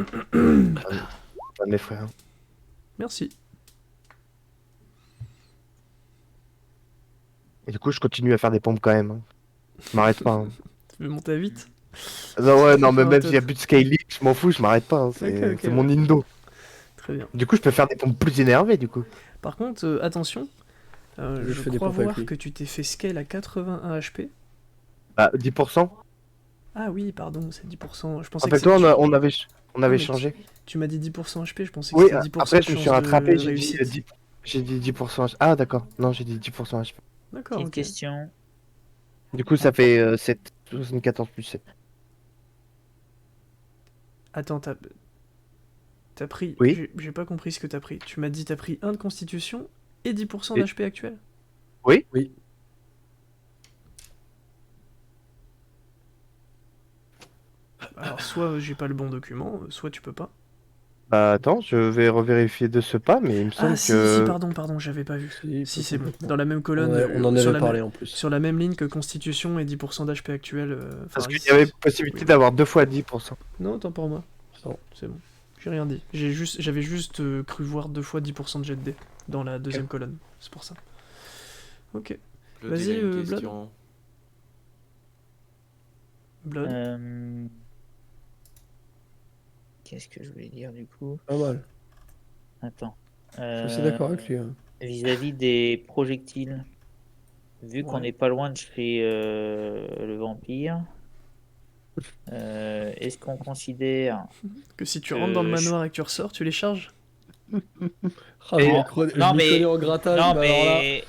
Pas mes frères. Merci. Et du coup, je continue à faire des pompes quand même. Hein. Je m'arrête pas. Hein. Tu veux monter à 8? Non, ouais, non, mais Faire un même s'il y a tot. plus de scaling, je m'en fous, je m'arrête pas. Hein. C'est Ok, c'est ouais. mon indo. Très bien. Du coup, je peux faire des pompes plus énervées du coup. Par contre, attention, Je je fais des crois pompes avec voir lui. que tu t'es fait scale à 81 HP. Bah, 10%. Ah oui, pardon, c'est 10%. Je pensais que Rappelle-toi, c'est- on avait mais changé. tu m'as dit 10% HP, je pensais que Oui, c'était 10% après, de je me suis chance rattrapé, de j'ai dit, réussite. 10. J'ai dit 10%. Ah, d'accord. Non, j'ai dit 10% HP. D'accord, Petite ok. question. Du coup, ça fait 7. 74 plus 7. Attends, t'as pris... Oui. J'ai pas compris ce que t'as pris. Tu m'as dit t'as pris 1 de constitution et 10% Et- d'HP actuel? Oui. Oui. Alors, soit j'ai pas le bon document, soit tu peux pas. Bah, attends, je vais revérifier de ce pas, mais il me semble Ah si, que. si, pardon, j'avais pas vu. Si, c'est bon. Dans la même colonne, On en sur avait la parlé même- en plus. sur la même ligne que constitution et 10% d'HP actuel. Parce Faris. qu'il y avait possibilité Oui. d'avoir 2 fois 10%. Non, tant pour moi. Non. C'est bon. J'ai rien dit. J'avais juste cru voir 2 fois 10% de jet de dés dans la deuxième colonne. C'est pour ça. Ok. Blood, Vas-y, il a une Blood. question. Blood. Qu'est-ce que je voulais dire du coup? Pas mal. Attends. Je suis d'accord avec lui. Hein. Vis-à-vis des projectiles, vu qu'on Ouais. n'est pas loin de chez le vampire, est-ce qu'on considère Que si tu rentres dans le je- manoir et que tu ressors, tu les charges? Ah, Et- je non, m'y mais- connais en grattage. Non, mais alors là- mais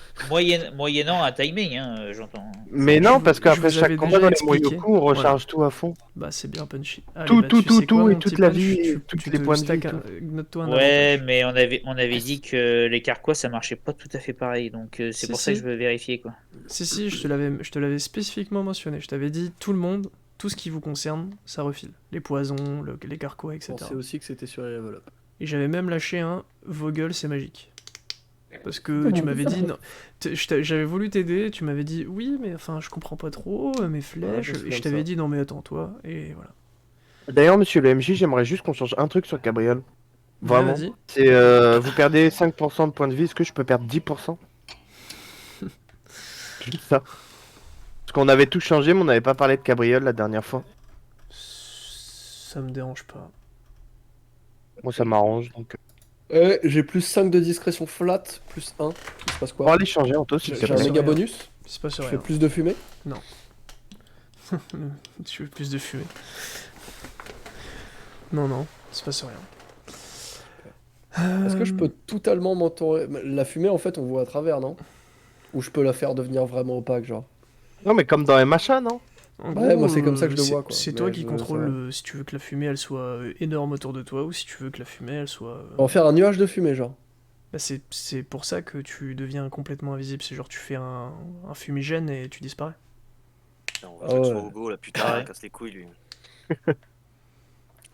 moyennant un timing, hein, j'entends. Mais Je non, vous- parce je qu'après vous avais chaque combat déjà dans les expliqué. Moyoku, on recharge tout à fond. Bah c'est bien punchy. Allez, Tout, bah, tout, tu sais tout, quoi, et mon toute petit la punch, vie, tu- et tous tu les te points de vie, stacks tout. note-toi un Ouais, avantage. mais on avait dit que les carquois ça marchait pas tout à fait pareil, donc c'est Si, pour ça que si. je veux vérifier quoi. Si, je te l'avais spécifiquement mentionné. Je t'avais dit, tout le monde, tout ce qui vous concerne, ça refile. Les poisons, les carquois, Je etc. pensais aussi que c'était sur les level up. Et j'avais même lâché un Vogel, c'est magique. Parce que tu m'avais dit, non, j'avais voulu t'aider, tu m'avais dit, oui, mais enfin, je comprends pas trop, mes flèches, c'est et je comme t'avais ça. dit, non mais attends, toi, et voilà. D'ailleurs, monsieur le MJ, j'aimerais juste qu'on change un truc sur Gabriel. Ouais, Vraiment. vas-y. C'est vous perdez 5% de points de vie, est-ce que je peux perdre 10%? Juste ça. Parce qu'on avait tout changé, mais on n'avait pas parlé de Gabriel la dernière fois. Ça me dérange pas. Moi, ça m'arrange, donc. J'ai plus 5 de discrétion flat, plus 1. Il se passe On quoi? va aller changer, Anto, s'il te J'ai un plaît. sur méga rien. bonus. Il se passe Je rien. fais plus de fumée. Tu veux plus de fumée. Non, non. se passe rien. Est-ce que je peux totalement m'entourer? La fumée, en fait, on voit à travers, non? Ou je peux la faire devenir vraiment opaque, genre? Non, mais comme dans MHA, non? En Ouais, moi, c'est comme ça que je le c'est- vois, quoi. C'est Mais toi qui je veux contrôle savoir. si tu veux que la fumée elle soit énorme autour de toi ou si tu veux que la fumée elle soit. On va faire un nuage de fumée, genre. Bah, c'est pour ça que tu deviens complètement invisible. C'est genre tu fais un fumigène et tu disparais. On va Ah jouer ouais. sur Hugo là, putain, Ouais. il casse les couilles lui.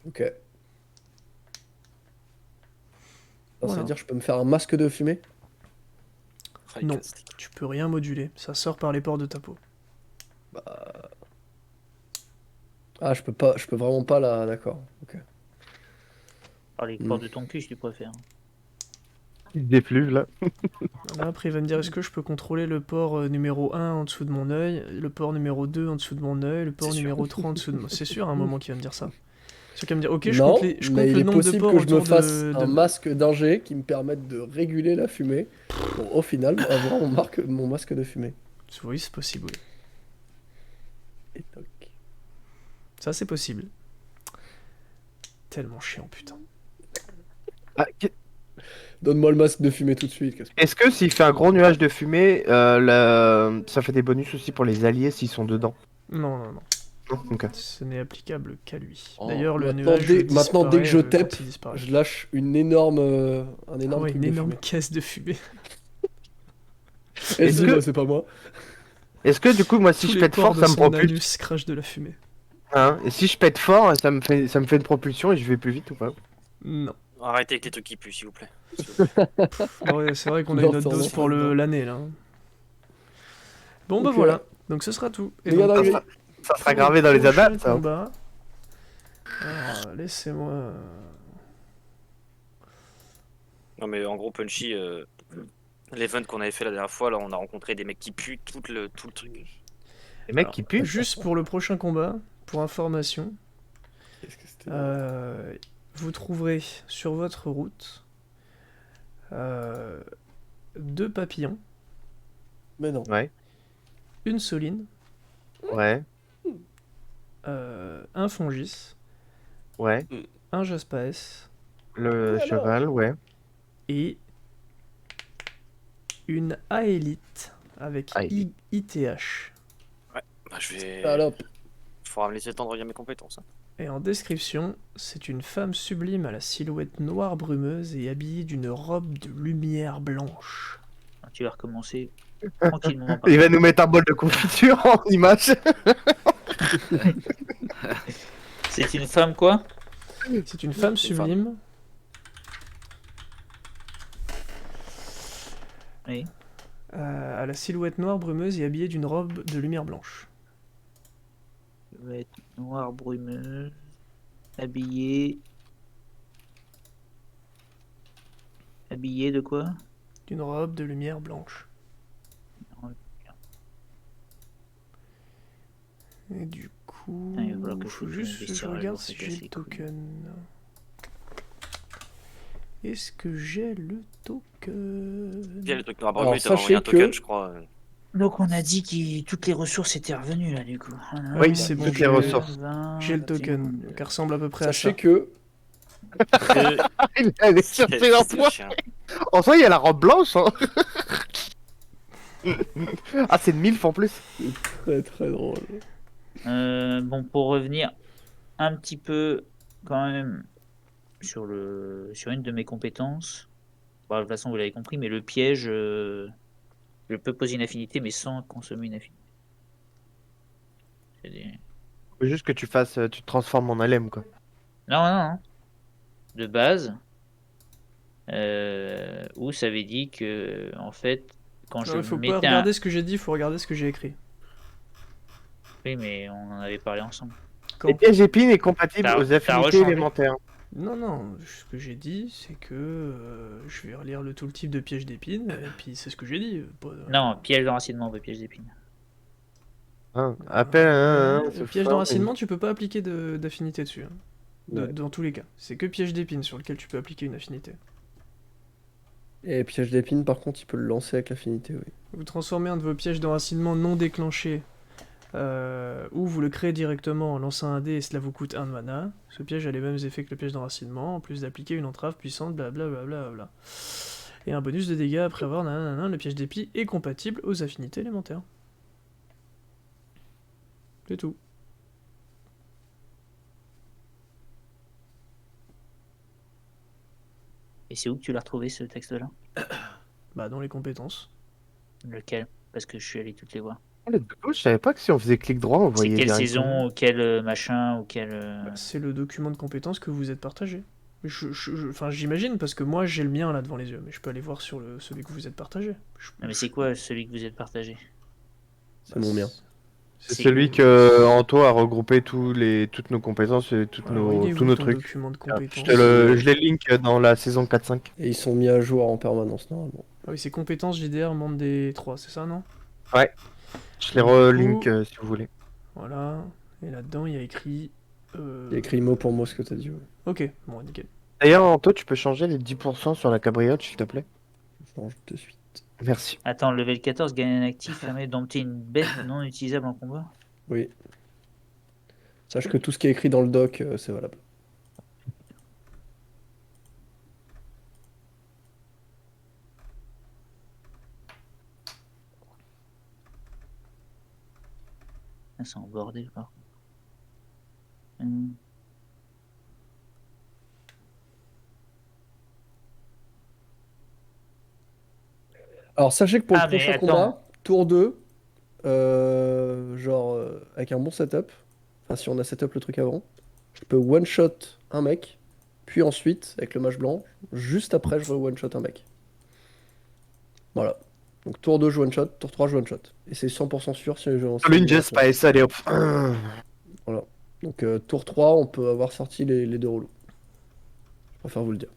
Ok. Ça Voilà. veut dire que je peux me faire un masque de fumée? Ah, il Non. casse les couilles. Tu peux rien moduler. Ça sort par les pores de ta peau. Ah, je peux vraiment pas là, d'accord. Ok. Par les portes de ton cul, si tu préfères. Il défluve là. Là, après, il va me dire est-ce que je peux contrôler le port numéro 1 en dessous de mon œil, le port numéro 2 en dessous de mon œil, le port C'est sûr. numéro 3 en dessous de mon. C'est sûr, à un moment qu'il va me dire ça. C'est sûr qu'il va me dire ok, je Non, compte, je mais compte il le est nombre de possible ports que je me autour fasse de un masque d'ingé qui me permette de réguler la fumée pour au final avoir mon masque de fumée. Oui, c'est possible, oui. Et toc. Ça, c'est possible. Tellement chiant, putain. Ah, Donne-moi le masque de fumée tout de suite. est-ce que s'il fait un gros nuage de fumée, ça fait des bonus aussi pour les alliés s'ils sont dedans? Non, non, non. Non. Ok. Ce n'est applicable qu'à lui. Oh, D'ailleurs, le Maintenant, nuage maintenant, dès que je disparaît, tape, quand il disparaît. je lâche un énorme Ah ouais, truc une de énorme fumée. caisse de fumée. Et Est-ce dis, que- bah, c'est pas moi. Est-ce que du coup, moi, si Tous je les pète pores fort, de ça me son propulse? anus crachent de la fumée. Hein? Et si je pète fort, ça me fait une propulsion et je vais plus vite ou pas? Non. Arrêtez avec les trucs qui puent, s'il vous plaît. Ouais, c'est vrai qu'on a Non, une autre t'en dose as pour pas dedans. l'année, là. Bon, bah Ok. voilà. Donc ce sera tout. Et Les gars, donc, dans les- Ça sera pour gravé le dans les prochain annales, ça. combat, alors, laissez-moi... Non mais en gros Punchy, l'event qu'on avait fait la dernière fois, là on a rencontré des mecs qui puent tout le truc. Les mecs Alors, qui puent. Juste pour le prochain combat, pour information, Qu'est-ce que c'était? vous trouverez sur votre route 2 papillons, Mais non. Ouais, une soline, ouais, un fongis, ouais. un jaspaes Le Alors cheval, ouais. et une aélite avec Aélite. ITH. Bah je vais... Salope. Faudra me laisser le temps de regarder mes compétences. Hein. Et en description, c'est une femme sublime à la silhouette noire brumeuse et habillée d'une robe de lumière blanche. Tu vas recommencer tranquillement. par Il va contre. nous mettre un bol de confiture en image. C'est une femme quoi? C'est une femme C'est une femme. sublime Oui. à la silhouette noire brumeuse et habillée d'une robe de lumière blanche. Ça va être noir brumeux, habillé. Habillé de quoi? D'une robe de lumière blanche. Et du coup, Ah, il va falloir que je faut fasse juste un que je desserrage regarde pour si se j'ai casser le les couilles. token. Est-ce que j'ai le token? Il y a le truc noir Alors, brumeux, il t'avait envoyé un sachez token que- je crois. Donc on a dit que toutes les ressources étaient revenues là du coup. Oui, c'est bon, toutes les j'ai- ressources. J'ai le token, qui ressemble à peu près à Sachez ça. que Elle est cherchée l'emploi. En soi, il y a la robe blanche. Hein. Ah, c'est de MILF en plus. très très drôle. Bon, pour revenir un petit peu quand même sur une de mes compétences. Bon, de toute façon, vous l'avez compris, mais le piège, je peux poser une affinité, mais sans consommer une affinité. C'est des- Faut juste que tu te transformes en LM quoi. Non, non, non. De base, où ça avait dit que, en fait, quand je Il faut pas mettais regarder ce que j'ai dit, il faut regarder ce que j'ai écrit. Oui, mais on en avait parlé ensemble. Quand- Les pièges épines est compatible T'as- aux t'as affinités rechangé. élémentaires. Non, non, ce que j'ai dit, c'est que je vais relire le tooltip de piège d'épines, et puis c'est ce que j'ai dit. Non, piège d'enracinement, pas piège d'épines. Hein, appelle Le ce piège fort, d'enracinement, tu peux pas appliquer d'affinité dessus. Hein. Ouais. Dans tous les cas. C'est que piège d'épines sur lequel tu peux appliquer une affinité. Et piège d'épines, par contre, il peut le lancer avec l'affinité, oui. Vous transformez un de vos pièges d'enracinement non déclenchés ou vous le créez directement en lançant un dé et cela vous coûte 1 de mana. Ce piège a les mêmes effets que le piège d'enracinement, en plus d'appliquer une entrave puissante, blablabla. Et un bonus de dégâts après avoir nanana, le piège d'épi est compatible aux affinités élémentaires. C'est tout. Et c'est où que tu l'as retrouvé ce texte-là? Bah dans les compétences. Lequel? Parce que je suis allé toutes les voir. Je savais pas que si on faisait clic droit, on C'est voyait quelle directement. saison, ou quel machin, ou quel. C'est le document de compétences que vous êtes partagé. Enfin, j'imagine, parce que moi j'ai le mien là devant les yeux, mais je peux aller voir sur celui que vous êtes partagé. Non, mais c'est quoi celui que vous êtes partagé? C'est mon mien. C'est C'est celui où? que Anto a regroupé toutes nos compétences et Alors, il est tous où nos ton trucs. document de Je compétences je les link dans la saison 4-5. Et ils sont mis à jour en permanence, normalement. Ah oui, c'est compétences JDR membre des 3, c'est ça, non? Ouais. Je les Donc, du relink coup- si vous voulez. Voilà. Et là-dedans, il y a écrit... Il y a écrit mot pour mot ce que t'as dit. Ouais. Ok, bon, nickel. D'ailleurs, Anto, tu peux changer les 10% sur la cabriolet, s'il te plaît? Je change de suite. Merci. Attends, level 14, gagne un actif permet d'empter une bête non utilisable en combat. Oui. Sache que tout ce qui est écrit dans le doc, c'est valable. Ah, c'est en bordel, par contre. Hum. Alors sachez que pour Ah, le mais prochain attends. combat, tour 2, avec un bon setup, enfin si on a setup le truc avant, je peux one-shot un mec, puis ensuite, avec le mage blanc, juste après je one-shot un mec. Voilà. Donc tour 2 je one-shot, tour 3 je one-shot. Et c'est 100% sûr si je... Ninja Spice, allez hop. Voilà. Donc tour 3, on peut avoir sorti les deux rouleaux. Je préfère vous le dire.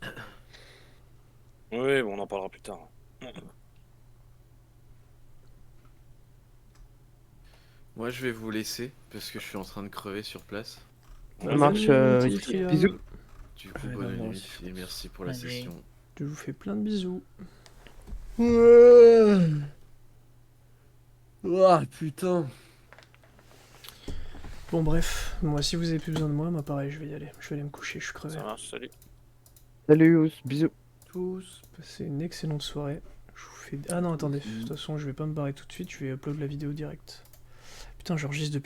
Oui, bon, on en parlera plus tard. Moi, je vais vous laisser parce que je suis en train de crever sur place. Ça marche. Bisous. Du coup, Ouais, bonne non, nuit c'est- et merci pour la Allez. session. Je vous fais plein de bisous. Ah putain. Bon, bref. Moi, si vous avez plus besoin de moi, pareil, je vais y aller. Je vais aller me coucher, je suis crevé. Ça marche, salut. Salut, Ous, bisous. Tous, passez une excellente soirée. Je vous fais... Ah non, attendez. De toute façon, je vais pas me barrer tout de suite, je vais upload la vidéo direct. Putain, j'enregistre depuis...